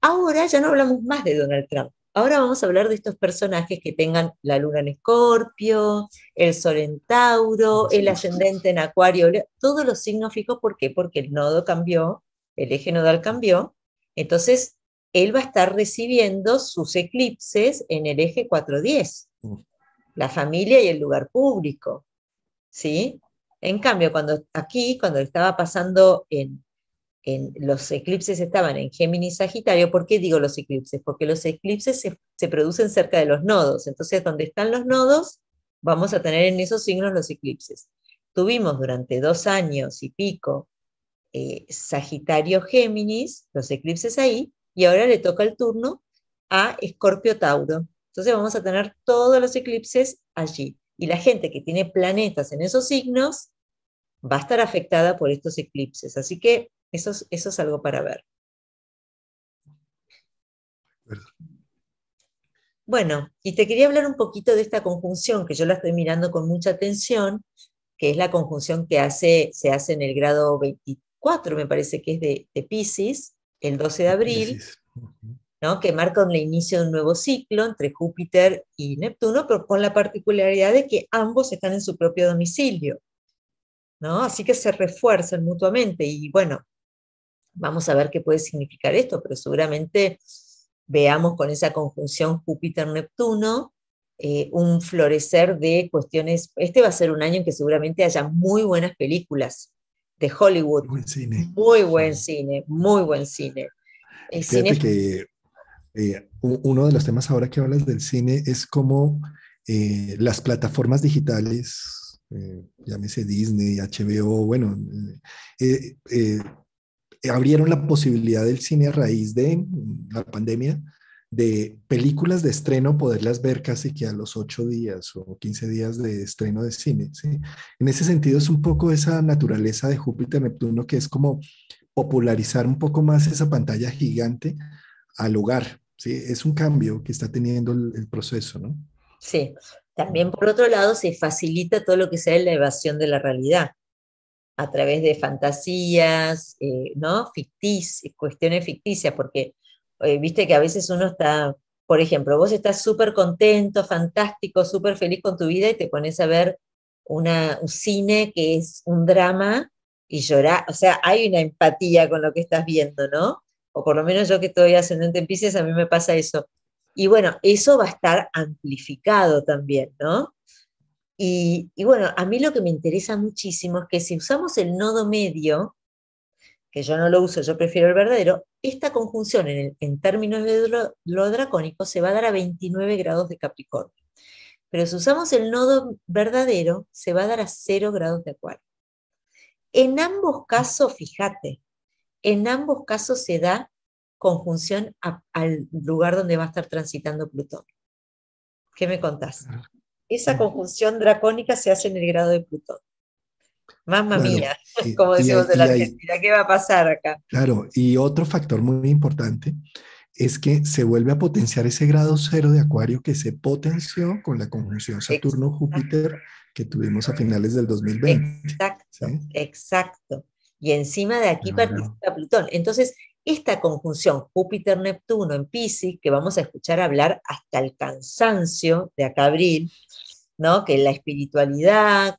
Ahora ya no hablamos más de Donald Trump. Ahora vamos a hablar de estos personajes que tengan la luna en Escorpio, el sol en Tauro, el ascendente en Acuario, todos los signos fijos. ¿Por qué? Porque el nodo cambió, el eje nodal cambió. Entonces, él va a estar recibiendo sus eclipses en el eje 410, la familia y el lugar público. ¿sí? En cambio, cuando estaba pasando en los eclipses estaban en Géminis Sagitario. ¿Por qué digo los eclipses? Porque los eclipses se producen cerca de los nodos. Entonces, donde están los nodos, vamos a tener en esos signos los eclipses. Tuvimos durante 2 años y pico Sagitario Géminis, los eclipses ahí, y ahora le toca el turno a Escorpio Tauro. Entonces vamos a tener todos los eclipses allí. Y la gente que tiene planetas en esos signos va a estar afectada por estos eclipses. Así que eso es algo para ver. Bueno, y te quería hablar un poquito de esta conjunción, que yo la estoy mirando con mucha atención, que es la conjunción que se hace en el grado 24, me parece que es de Piscis, el 12 de abril, Piscis. ¿no? Que marca el inicio de un nuevo ciclo entre Júpiter y Neptuno, pero con la particularidad de que ambos están en su propio domicilio, ¿no? Así que se refuerzan mutuamente y bueno, vamos a ver qué puede significar esto, pero seguramente veamos con esa conjunción Júpiter-Neptuno un florecer de cuestiones. Este va a ser un año en que seguramente haya muy buenas películas de Hollywood, Buen cine. muy buen cine, muy buen cine. Cine. Fíjate que uno de los temas ahora que hablas del cine es cómo las plataformas digitales, llámese Disney, HBO, bueno, eh, eh, abrieron la posibilidad del cine a raíz de la pandemia, de películas de estreno, poderlas ver casi que a los 8 días o 15 días de estreno de cine. ¿Sí? En ese sentido es un poco esa naturaleza de Júpiter-Neptuno que es como popularizar un poco más esa pantalla gigante al hogar. ¿Sí? Es un cambio que está teniendo el proceso, ¿no? Sí, también por otro lado se facilita todo lo que sea la evasión de la realidad a través de fantasías, ¿no? Cuestiones ficticias, porque viste que a veces uno está, por ejemplo, vos estás súper contento, fantástico, súper feliz con tu vida y te pones a ver un cine que es un drama y llorar, o sea, hay una empatía con lo que estás viendo, ¿no? O por lo menos yo que estoy ascendente en Piscis, a mí me pasa eso. Y bueno, eso va a estar amplificado también, ¿no? Y bueno, a mí lo que me interesa muchísimo es que si usamos el nodo medio, que yo no lo uso, yo prefiero el verdadero, esta conjunción en términos de lo dracónico se va a dar a 29 grados de Capricornio. Pero si usamos el nodo verdadero, se va a dar a 0 grados de Acuario. En ambos casos, fíjate, en ambos casos se da conjunción al lugar donde va a estar transitando Plutón. ¿Qué me contás? Esa conjunción dracónica se hace en el grado de Plutón. Mamma Claro, mía, como decimos en la Argentina, ¿qué va a pasar acá? claro, y otro factor muy importante es que se vuelve a potenciar ese grado cero de Acuario que se potenció con la conjunción Exacto, Saturno-Júpiter que tuvimos a finales del 2020. exacto, ¿Sí? exacto. Y encima de aquí Ahora, participa Plutón. Entonces, esta conjunción Júpiter-Neptuno en Piscis, que vamos a escuchar hablar hasta el cansancio de acá abril, ¿no? Que la espiritualidad,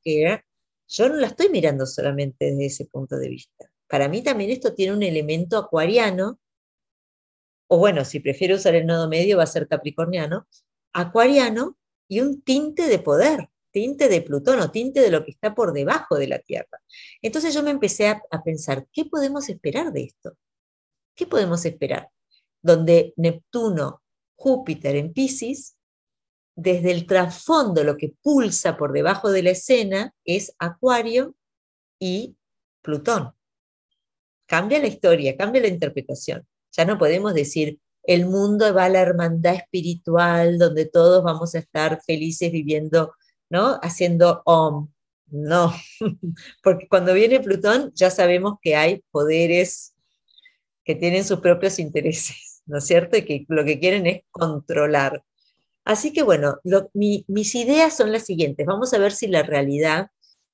yo no la estoy mirando solamente desde ese punto de vista. Para mí también esto tiene un elemento acuariano, o bueno, si prefiero usar el nodo medio va a ser capricorniano, acuariano y un tinte de poder, tinte de Plutón o tinte de lo que está por debajo de la Tierra. Entonces yo me empecé a pensar, ¿qué podemos esperar de esto? ¿Qué podemos esperar? Donde Neptuno, Júpiter en Piscis, desde el trasfondo lo que pulsa por debajo de la escena es Acuario y Plutón. Cambia la historia, cambia la interpretación. Ya no podemos decir, el mundo va a la hermandad espiritual donde todos vamos a estar felices viviendo, ¿no? Haciendo Om. No, porque cuando viene Plutón ya sabemos que hay poderes que tienen sus propios intereses, ¿no es cierto? Y que lo que quieren es controlar. Así que bueno, mis ideas son las siguientes. Vamos a ver si la realidad,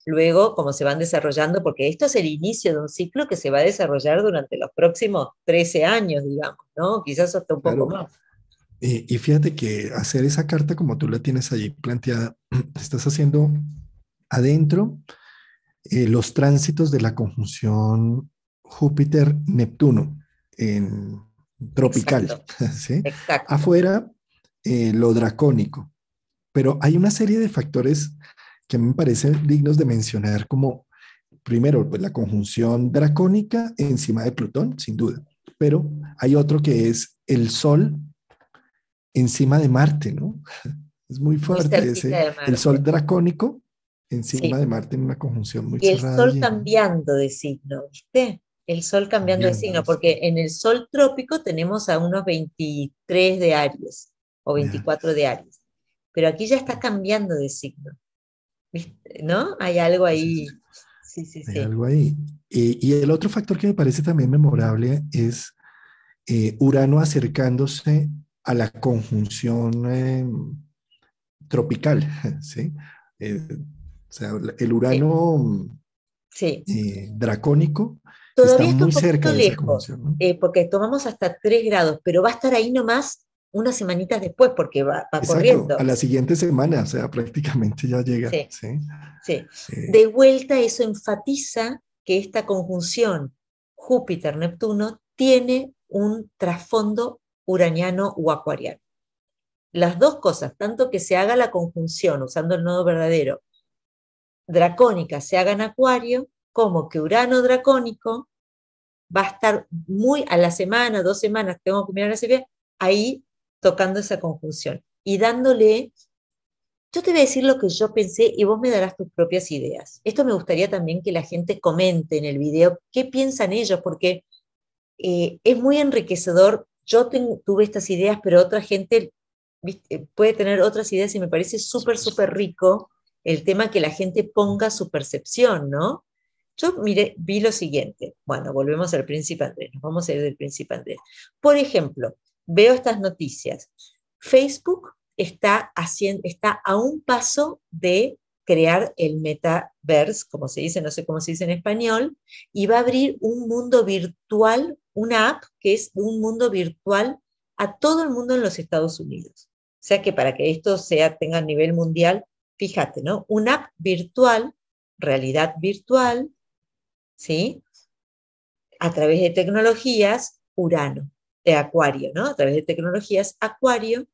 luego, como se van desarrollando, porque esto es el inicio de un ciclo que se va a desarrollar durante los próximos 13 años, digamos, ¿no? Quizás hasta un poco claro, más. y fíjate que hacer esa carta como tú la tienes allí planteada, estás haciendo adentro los tránsitos de la conjunción Júpiter-Neptuno en tropical, Exacto, ¿sí? exacto. Afuera, lo dracónico. Pero hay una serie de factores que a mí me parecen dignos de mencionar como, primero, pues la conjunción dracónica encima de Plutón, sin duda, pero hay otro que es el Sol encima de Marte, ¿no? Es muy Muy fuerte cerquita ese, de el Sol Marte. encima Sí. de Marte en una conjunción muy Y el cerrada sol allí, ¿no? cambiando de signo, ¿viste? El sol cambiando de Cambiando signo, eso, porque en el sol trópico tenemos a unos 23 de Aries o de 24 Aries. de Aries, pero aquí ya está cambiando de signo, ¿viste? ¿No? Hay algo Sí, sí, ahí. sí, Sí, sí, hay sí. algo ahí. Y el otro factor que me parece también memorable es Urano acercándose a la conjunción tropical, ¿sí? O sea, el Sí, Urano sí. dracónico está Todavía está un muy cerca poquito de esa lejos, conjunción, ¿no? porque tomamos hasta 3 grados, pero va a estar ahí nomás unas semanitas después, porque va Exacto, a corriendo. la siguiente semana, o sea, prácticamente ya llega, Sí. ¿sí? Sí, Eh, de vuelta eso enfatiza que esta conjunción Júpiter-Neptuno tiene un trasfondo uraniano o acuariano. Las dos cosas, tanto que se haga la conjunción usando el nodo verdadero dracónica se haga en acuario, como que Urano dracónico va a estar muy a la semana, 2 semanas, tengo que mirar la serie, ahí tocando esa conjunción y dándole. Yo te voy a decir lo que yo pensé y vos me darás tus propias ideas. Esto me gustaría también que la gente comente en el video qué piensan ellos, porque es muy enriquecedor. Yo tuve estas ideas, pero otra gente, ¿viste? Puede tener otras ideas y me parece súper, súper rico el tema que la gente ponga su percepción, ¿no? Yo vi lo siguiente. Bueno, volvemos al Príncipe Andrés. Nos vamos a ir del Príncipe Andrés. Por ejemplo, veo estas noticias. Facebook está a un paso de crear el metaverse, como se dice, no sé cómo se dice en español, y va a abrir un mundo virtual, una app que es un mundo virtual a todo el mundo en los Estados Unidos. O sea que para que esto tenga nivel mundial, fíjate, ¿no? Una app virtual, realidad virtual, ¿sí? A través de tecnologías Urano, de Acuario, ¿no? A través de tecnologías Acuario,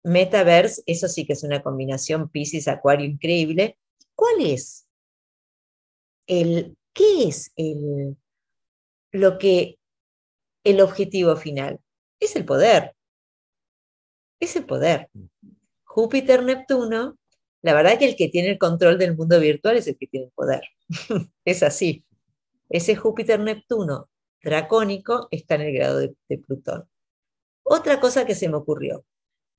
Metaverse, eso sí que es una combinación Piscis-Acuario increíble. ¿Cuál es qué es lo que, el objetivo final? Es el poder, es el poder. Júpiter-Neptuno, la verdad que el que tiene el control del mundo virtual es el que tiene el poder. Es así. Ese Júpiter-Neptuno dracónico está en el grado de Plutón. Otra cosa que se me ocurrió,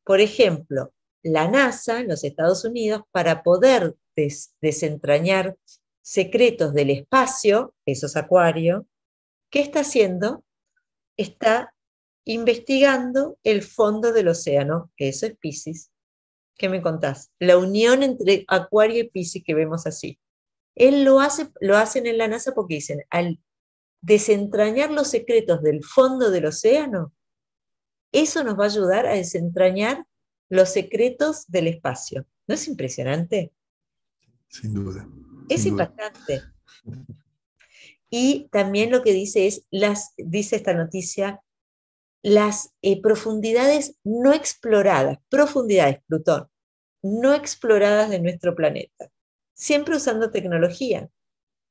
por ejemplo, la NASA en los Estados Unidos, para poder desentrañar secretos del espacio, eso es Acuario, ¿qué está haciendo? Está investigando el fondo del océano, eso es Piscis. ¿Qué me contás? La unión entre Acuario y Piscis que vemos así. Él lo hacen en la NASA porque dicen, al desentrañar los secretos del fondo del océano, eso nos va a ayudar a desentrañar los secretos del espacio. ¿No es impresionante? sin duda, Es sin duda. impactante. Y también lo que dice es, dice esta noticia, las profundidades no exploradas, profundidades, Plutón, no exploradas de nuestro planeta, siempre usando tecnología.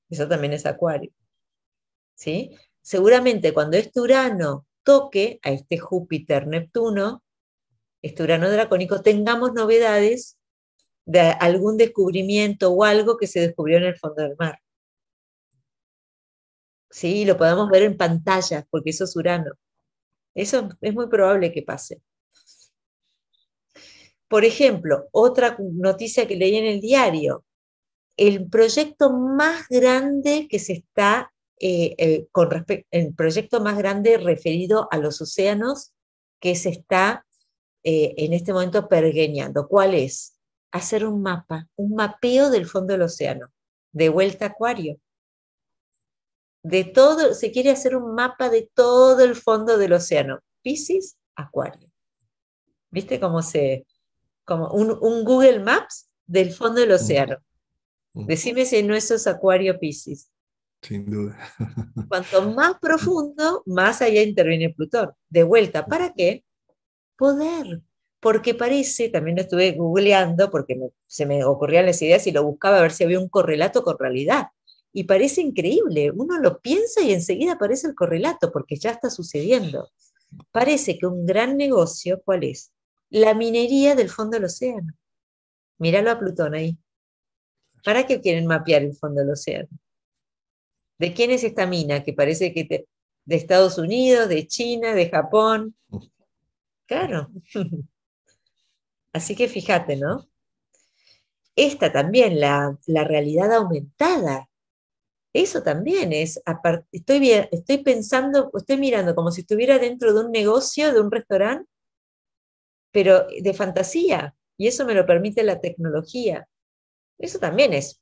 Eso también es Acuario, ¿sí? Seguramente cuando este Urano toque a este Júpiter-Neptuno, este Urano dracónico, tengamos novedades de algún descubrimiento o algo que se descubrió en el fondo del mar. ¿Sí? Y lo podamos ver en pantalla, porque eso es Urano. Eso es muy probable que pase. Por ejemplo, otra noticia que leí en el diario, el proyecto más grande que se está, el proyecto más grande referido a los océanos que se está en este momento pergeñando. ¿Cuál es? Hacer un mapa, un mapeo del fondo del océano, de vuelta a Acuario. De todo, se quiere hacer un mapa de todo el fondo del océano. Piscis, Acuario. ¿Viste como un Google Maps del fondo del Mm, océano? mm, Decime si no eso es Acuario Piscis. sin duda. Cuanto más profundo, más allá interviene Plutón. De vuelta, ¿para qué? Poder. porque parece, también lo estuve googleando, porque se me ocurrían las ideas y lo buscaba a ver si había un correlato con realidad. Y parece increíble, uno lo piensa y enseguida aparece el correlato, porque ya está sucediendo. Parece que un gran negocio, ¿cuál es? La minería del fondo del océano. Míralo a Plutón ahí. ¿Para qué quieren mapear el fondo del océano? ¿De quién es esta mina? Que parece que de Estados Unidos, de China, de Japón. Claro. Así que fíjate, ¿no? Esta también, la realidad aumentada. Eso también es, estoy pensando, estoy mirando como si estuviera dentro de un negocio, de un restaurante, pero de fantasía. Y eso me lo permite la tecnología. Eso también es,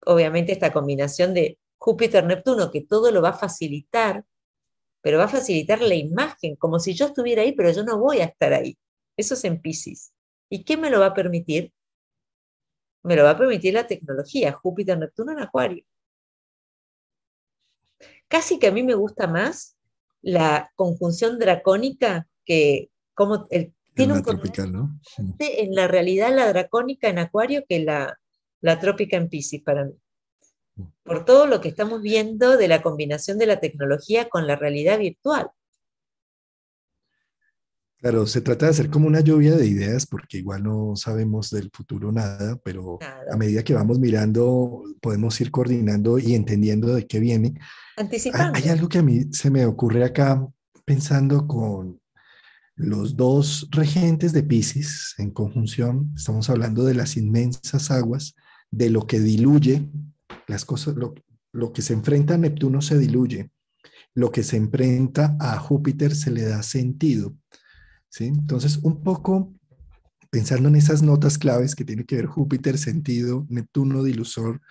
obviamente, esta combinación de Júpiter-Neptuno, que todo lo va a facilitar, pero va a facilitar la imagen, como si yo estuviera ahí, pero yo no voy a estar ahí. Eso es en Piscis. ¿Y qué me lo va a permitir? Me lo va a permitir la tecnología, Júpiter-Neptuno en Acuario. Casi que a mí me gusta más la conjunción dracónica que como En tiene un una correlato tropical, ¿no? en la realidad la dracónica en Acuario que la trópica en Piscis para mí. Por todo lo que estamos viendo de la combinación de la tecnología con la realidad virtual. Claro, se trata de hacer como una lluvia de ideas porque igual no sabemos del futuro nada, pero a Nada. medida que vamos mirando podemos ir coordinando y entendiendo de qué viene. Hay Anticipando. algo que a mí se me ocurre acá pensando con los dos regentes de Piscis en conjunción. Estamos hablando de las inmensas aguas, de lo que diluye las cosas, lo que se enfrenta a Neptuno se diluye, lo que se enfrenta a Júpiter se le da sentido. ¿Sí? Entonces, un poco pensando en esas notas claves que tiene que ver Júpiter, sentido, Neptuno, dilusor,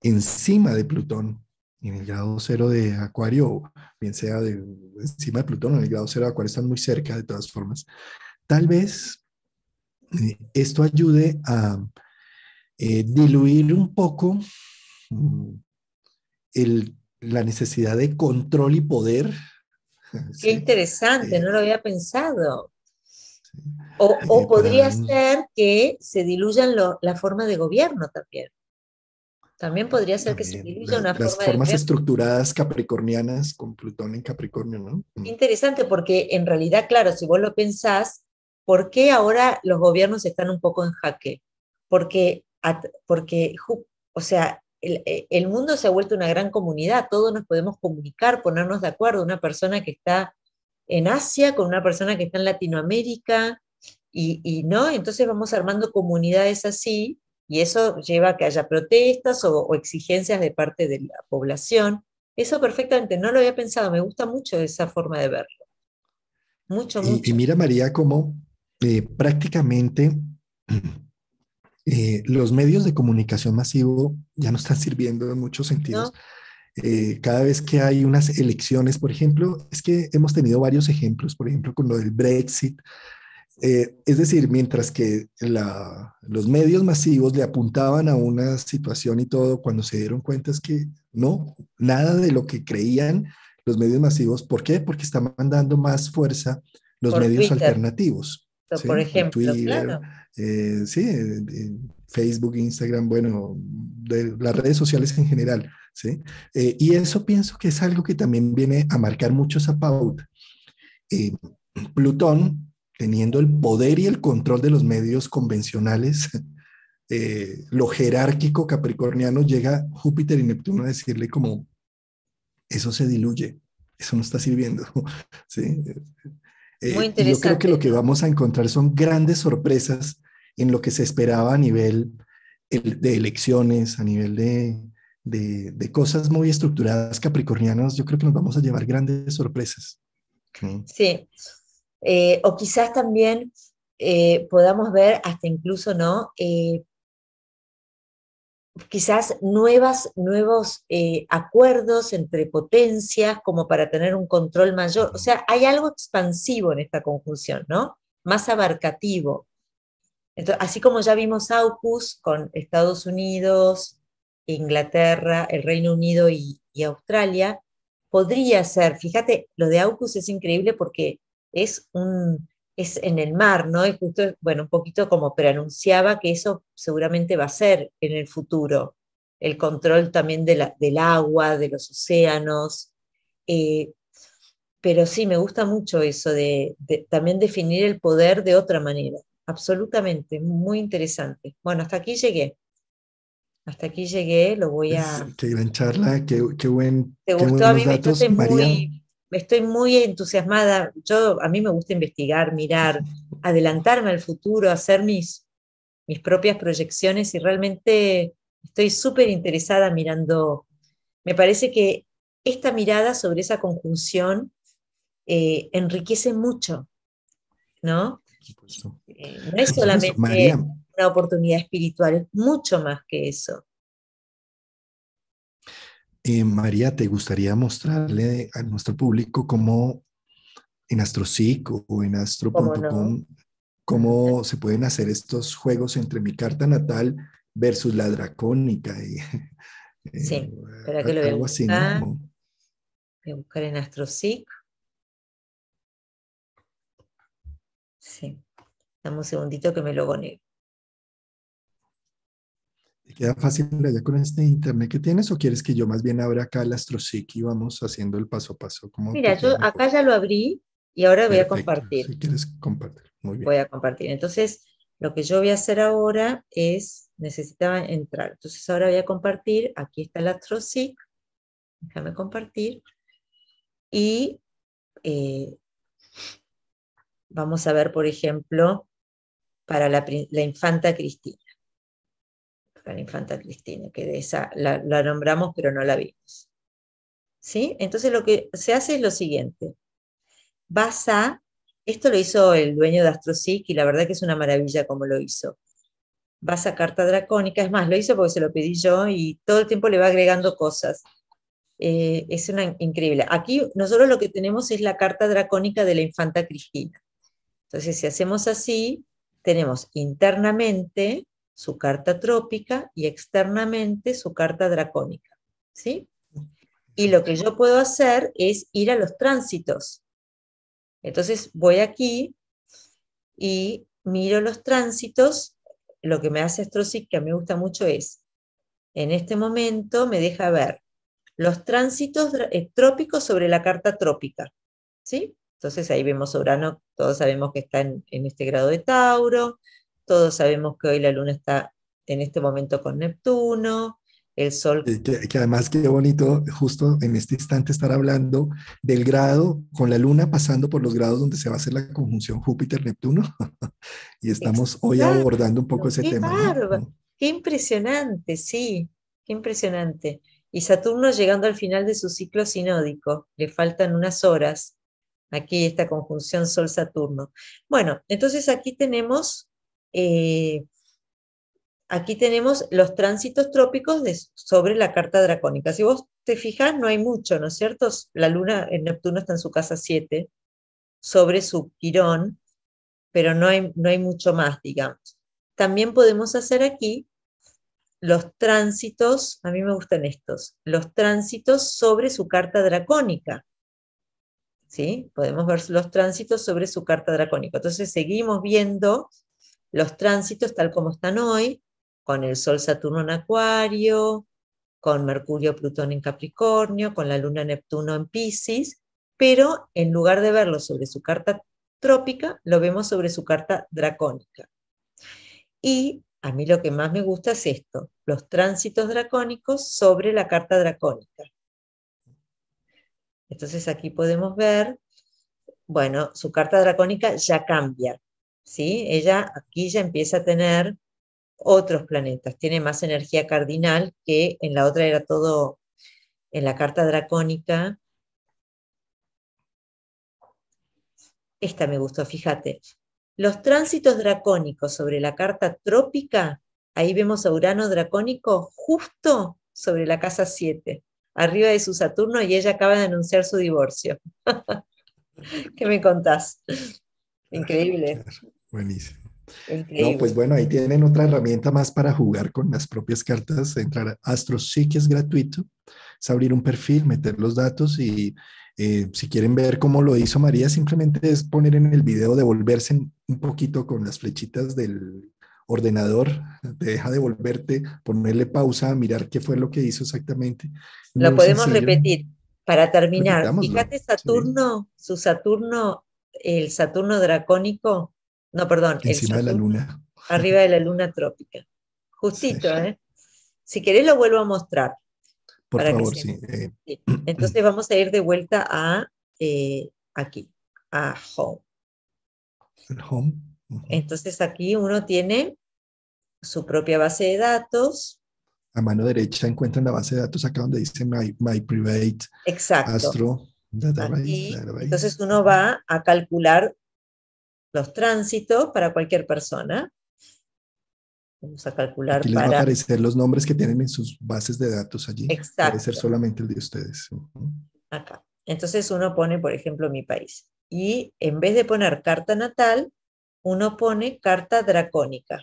encima de Plutón, en el grado cero de Acuario, bien sea encima de Plutón o en el grado cero de Acuario, están muy cerca de todas formas. Tal vez esto ayude a diluir un poco mm, la necesidad de control y poder. Qué ¿Sí? interesante, Eh, no lo había pensado. sí, O para podría dar ser que se diluyan la forma de gobierno también. También podría ser que se también diluya una las forma de formas gobierno. estructuradas capricornianas con Plutón en Capricornio, ¿no? Interesante porque en realidad, claro, si vos lo pensás, ¿por qué ahora los gobiernos están un poco en jaque? Porque, o sea, el mundo se ha vuelto una gran comunidad, todos nos podemos comunicar, ponernos de acuerdo, una persona que está en Asia con una persona que está en Latinoamérica, y no, entonces vamos armando comunidades así, y eso lleva a que haya protestas o exigencias de parte de la población. Eso perfectamente, no lo había pensado, me gusta mucho esa forma de verlo, mucho, Y mucho, mira, María, cómo prácticamente los medios de comunicación masivo ya no están sirviendo en muchos sentidos. ¿no? Cada vez que hay unas elecciones, por ejemplo, es que hemos tenido varios ejemplos, por ejemplo, con lo del Brexit. Es decir, mientras que los medios masivos le apuntaban a una situación y todo, cuando se dieron cuenta es que no, nada de lo que creían los medios masivos. ¿Por qué? Porque están dando más fuerza los Por medios Twitter, alternativos, por ¿sí? El ejemplo, Twitter, claro. sí, Facebook, Instagram, bueno, de las redes sociales en general, ¿sí? Y eso pienso que es algo que también viene a marcar mucho esa pauta. Eh, Plutón, teniendo el poder y el control de los medios convencionales, lo jerárquico capricorniano, llega Júpiter y Neptuno a decirle como, eso se diluye, eso no está sirviendo. ¿Sí? Muy Y yo creo que lo interesante, que ¿no? vamos a encontrar son grandes sorpresas en lo que se esperaba a nivel de elecciones, a nivel de cosas muy estructuradas capricornianas. Yo creo que nos vamos a llevar grandes sorpresas. ¿Sí? Sí. O quizás también podamos ver hasta incluso, ¿no? Quizás nuevos acuerdos entre potencias como para tener un control mayor. O sea, hay algo expansivo en esta conjunción, ¿no? Más abarcativo. Entonces, así como ya vimos AUKUS con Estados Unidos, Inglaterra, el Reino Unido y Australia, podría ser, fíjate, lo de AUKUS es increíble porque es es en el mar, ¿no? Y justo, bueno, un poquito como preanunciaba que eso seguramente va a ser en el futuro, el control también del agua, de los océanos. eh, pero sí, me gusta mucho eso de también definir el poder de otra manera. Absolutamente, muy interesante. Bueno, hasta aquí llegué. Hasta aquí llegué, lo voy a... Qué gran charla, ¿Te qué gustó? A buenos mí yo datos, María. estoy muy entusiasmada. A mí me gusta investigar, mirar, adelantarme al futuro, hacer mis propias proyecciones y realmente estoy súper interesada mirando. Me parece que esta mirada sobre esa conjunción enriquece mucho, ¿no? Por supuesto. No es Por supuesto. María, solamente una oportunidad espiritual, es mucho más que eso. María, ¿te gustaría mostrarle a nuestro público cómo en AstroSeek o en ¿Cómo no? astro.com, A ver. cómo se pueden hacer estos juegos entre mi carta natal versus la dracónica y eh, Sí, espera que lo voy a algo así, buscar. ¿no? Voy a buscar en AstroSeek. Sí, dame un segundito que me lo pone. ¿Te queda fácil allá con este internet que tienes o quieres que yo más bien abra acá el AstroSeek y vamos haciendo el paso a paso? ¿Cómo Mira, te queda yo mejor? acá ya lo abrí y ahora voy a Perfecto, compartir. si quieres compartir. Muy Voy bien. a compartir. Entonces, lo que yo voy a hacer ahora es, necesitaba entrar. Entonces, ahora voy a compartir. Aquí está el AstroSeek. Déjame compartir. Y eh, vamos a ver, por ejemplo, para la infanta Cristina. Para la infanta Cristina, que de esa la nombramos, pero no la vimos. ¿Sí? Entonces, lo que se hace es lo siguiente. Vas a, esto lo hizo el dueño de AstroSeek y la verdad que es una maravilla como lo hizo. Vas a carta dracónica, es más, lo hizo porque se lo pedí yo y todo el tiempo le va agregando cosas. Es una increíble. Aquí nosotros lo que tenemos es la carta dracónica de la infanta Cristina. Entonces, si hacemos así, tenemos internamente su carta trópica y externamente su carta dracónica. ¿Sí? Y lo que yo puedo hacer es ir a los tránsitos. Entonces voy aquí y miro los tránsitos. Lo que me hace AstroSeek, que a mí me gusta mucho, es, en este momento me deja ver los tránsitos trópicos sobre la carta trópica, ¿sí? Entonces ahí vemos Urano, todos sabemos que está en este grado de Tauro, todos sabemos que hoy la Luna está en este momento con Neptuno, el Sol. Que además qué bonito justo en este instante estar hablando del grado con la luna pasando por los grados donde se va a hacer la conjunción Júpiter-Neptuno y estamos hoy abordando un poco Exacto, ese qué tema, ¿no? bárbaro, qué impresionante, sí, qué impresionante. Y Saturno llegando al final de su ciclo sinódico, le faltan unas horas, aquí esta conjunción Sol-Saturno. Bueno, entonces eh, aquí tenemos los tránsitos trópicos sobre la carta dracónica. Si vos te fijas, no hay mucho, ¿no es cierto? La Luna en Neptuno está en su casa 7 sobre su Quirón, pero no hay mucho más, digamos. También podemos hacer aquí los tránsitos, a mí me gustan estos, los tránsitos sobre su carta dracónica, ¿sí? Podemos ver los tránsitos sobre su carta dracónica. Entonces seguimos viendo los tránsitos tal como están hoy, con el Sol Saturno en Acuario, con Mercurio Plutón en Capricornio, con la Luna Neptuno en Piscis, pero en lugar de verlo sobre su carta trópica, lo vemos sobre su carta dracónica. Y a mí lo que más me gusta es esto, los tránsitos dracónicos sobre la carta dracónica. Entonces aquí podemos ver, bueno, su carta dracónica ya cambia, ¿sí? Ella aquí ya empieza a tener otros planetas, tiene más energía cardinal que en la otra era todo, en la carta dracónica. Esta me gustó, fíjate. Los tránsitos dracónicos sobre la carta trópica, ahí vemos a Urano dracónico justo sobre la casa 7, arriba de su Saturno, y ella acaba de anunciar su divorcio. ¿Qué me contás? Increíble, Claro, buenísimo. No, pues increíble. bueno, ahí tienen otra herramienta más para jugar con las propias cartas. Entrar a AstroSeek es gratuito, es abrir un perfil, meter los datos y Si quieren ver cómo lo hizo María, simplemente es poner en el video, devolverse un poquito con las flechitas del ordenador, te deja devolverte, ponerle pausa, mirar qué fue lo que hizo exactamente. Lo Muy podemos sencillo. repetir. Para terminar, Repitámoslo. fíjate Sí. Saturno, su Saturno, el Saturno dracónico, no, perdón, el Encima de la Saturno luna. arriba de la luna trópica. Sí. Justito, ¿eh? Si querés lo vuelvo a mostrar Por para que favor, se... sí. sí. Entonces vamos a ir de vuelta a aquí, a Home. El home. Ujú. Entonces aquí uno tiene su propia base de datos. A mano derecha encuentran la base de datos acá donde dice My Private Exacto. Astro Database. Aquí, entonces Database. uno va a calcular los tránsitos para cualquier persona. Vamos a calcular Aquí les va a para... aparecer los nombres que tienen en sus bases de datos allí. Puede ser Exacto, solamente el de ustedes. Ujú. acá. Entonces uno pone, por ejemplo, mi país. Y en vez de poner carta natal, uno pone carta dracónica.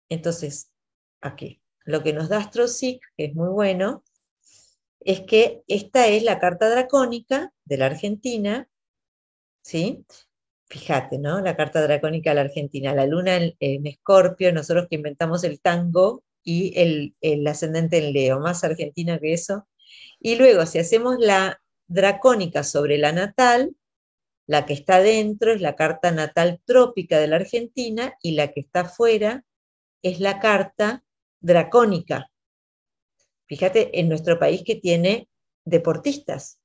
Entonces, aquí. Lo que nos da AstroSeek, que es muy bueno, es que esta es la carta dracónica de la Argentina, ¿sí? Fíjate, ¿no? La carta dracónica de la Argentina, la luna en Escorpio, nosotros que inventamos el tango y el ascendente en Leo, más argentina que eso. Y luego, si hacemos la dracónica sobre la natal, la que está dentro es la carta natal trópica de la Argentina y la que está afuera es la carta dracónica. Fíjate, en nuestro país que tiene deportistas.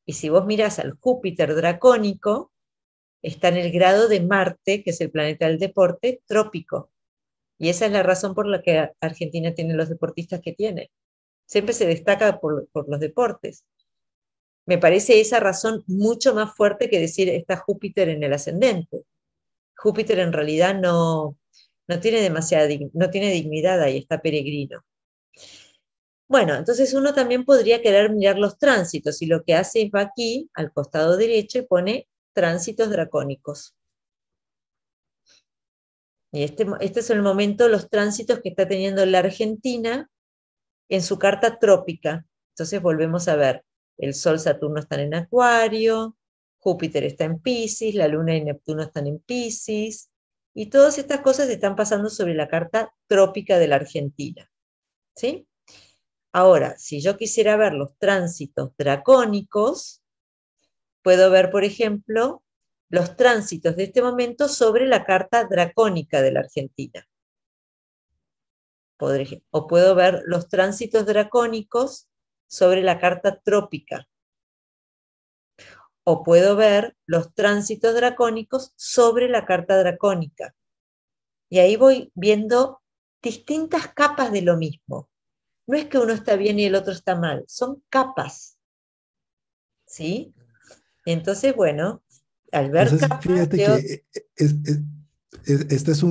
Y si vos mirás al Júpiter dracónico, está en el grado de Marte, que es el planeta del deporte, trópico. Y esa es la razón por la que Argentina tiene los deportistas que tiene. Siempre se destaca por los deportes. Me parece esa razón mucho más fuerte que decir está Júpiter en el ascendente. Júpiter en realidad no tiene demasiada, no tiene dignidad ahí, está peregrino. Bueno, entonces uno también podría querer mirar los tránsitos y lo que hace es va aquí al costado derecho y pone tránsitos dracónicos. Y este es el momento, los tránsitos que está teniendo la Argentina en su carta trópica. Entonces volvemos a ver, el Sol, Saturno están en Acuario, Júpiter está en Piscis, la Luna y Neptuno están en Piscis, y todas estas cosas están pasando sobre la carta trópica de la Argentina. ¿Sí? Ahora, si yo quisiera ver los tránsitos dracónicos, puedo ver, por ejemplo, los tránsitos de este momento sobre la carta dracónica de la Argentina. O puedo ver los tránsitos dracónicos sobre la carta trópica. O puedo ver los tránsitos dracónicos sobre la carta dracónica. Y ahí voy viendo distintas capas de lo mismo. No es que uno está bien y el otro está mal, son capas. ¿Sí? Entonces, bueno, al ver Entonces, capas, fíjate que veo este es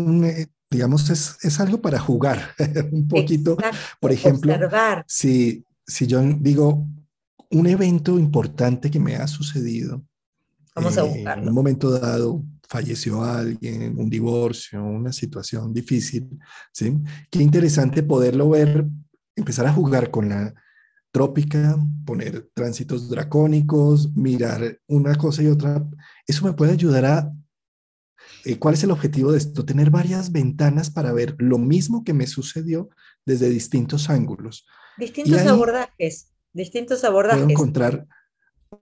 digamos, es algo para jugar un poquito. Por exacto, ejemplo, observar. si yo digo un evento importante que me ha sucedido, Vamos a en un buscarlo. momento dado, falleció alguien, un divorcio, una situación difícil, ¿sí? Qué interesante poderlo ver, empezar a jugar con la trópica, poner tránsitos dracónicos, mirar una cosa y otra. Eso me puede ayudar a, ¿cuál es el objetivo de esto? Tener varias ventanas para ver lo mismo que me sucedió desde distintos ángulos. Y Distintos ahí abordajes, distintos puedo abordajes. encontrar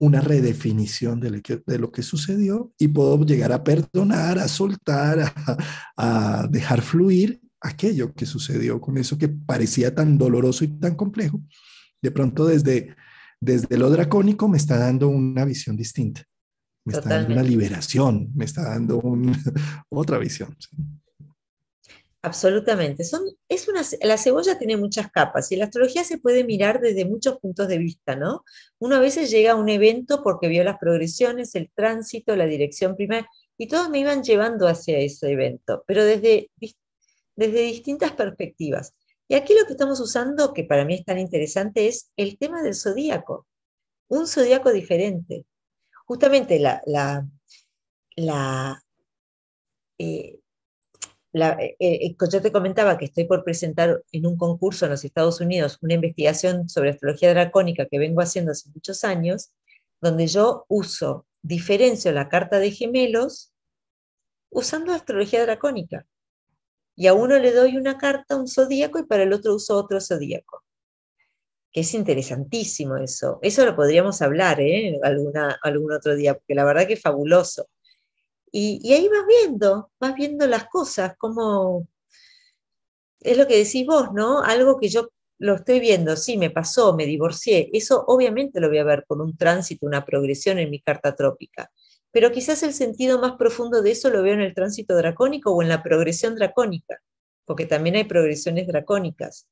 una redefinición de lo que sucedió y puedo llegar a perdonar, a soltar, a dejar fluir aquello que sucedió con eso que parecía tan doloroso y tan complejo. De pronto desde lo dracónico me está dando una visión distinta, me está dando una Totalmente. liberación, me está dando otra visión. ¿Sí? Absolutamente. La cebolla tiene muchas capas y la astrología se puede mirar desde muchos puntos de vista, ¿no? Uno a veces llega a un evento porque vio las progresiones, el tránsito, la dirección primaria, y todos me iban llevando hacia ese evento, pero desde distintas perspectivas. Y aquí lo que estamos usando, que para mí es tan interesante, es el tema del zodíaco, un zodíaco diferente. Justamente la, eh, yo te comentaba que estoy por presentar en un concurso en los Estados Unidos una investigación sobre astrología dracónica que vengo haciendo hace muchos años, donde yo diferencio la carta de gemelos usando astrología dracónica. Y a uno le doy una carta, un zodíaco, y para el otro uso otro zodíaco. Que es interesantísimo eso. Eso lo podríamos hablar, algún otro día, porque la verdad que es fabuloso. Y ahí vas viendo las cosas, como es lo que decís vos, ¿no? Algo que yo lo estoy viendo, sí, me pasó, me divorcié, eso obviamente lo voy a ver con un tránsito, una progresión en mi carta trópica, pero quizás el sentido más profundo de eso lo veo en el tránsito dracónico o en la progresión dracónica, porque también hay progresiones dracónicas,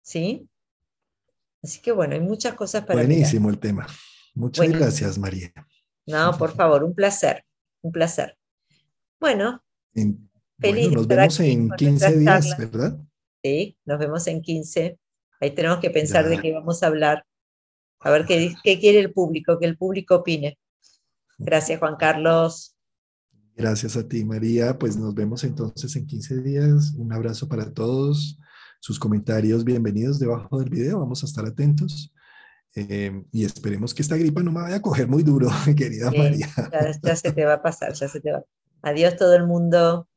¿sí? Así que bueno, hay muchas cosas para mirar. Buenísimo el tema. Muchas Buenísimo. gracias, María. No, por favor, un placer, un placer. Bueno, feliz Bueno, de nos estar vemos aquí en con 15 nuestras días, charlas. ¿verdad? Sí, nos vemos en 15. Ahí tenemos que pensar de Ya, qué vamos a hablar. A ver qué quiere el público, que el público opine. Gracias, Juan Carlos. gracias a ti, María. Pues nos vemos entonces en 15 días. Un abrazo para todos. Sus comentarios bienvenidos debajo del video. Vamos a estar atentos. Y esperemos que esta gripa no me vaya a coger muy duro, mi querida María. Ya se te va a pasar, ya se te va. Adiós todo el mundo.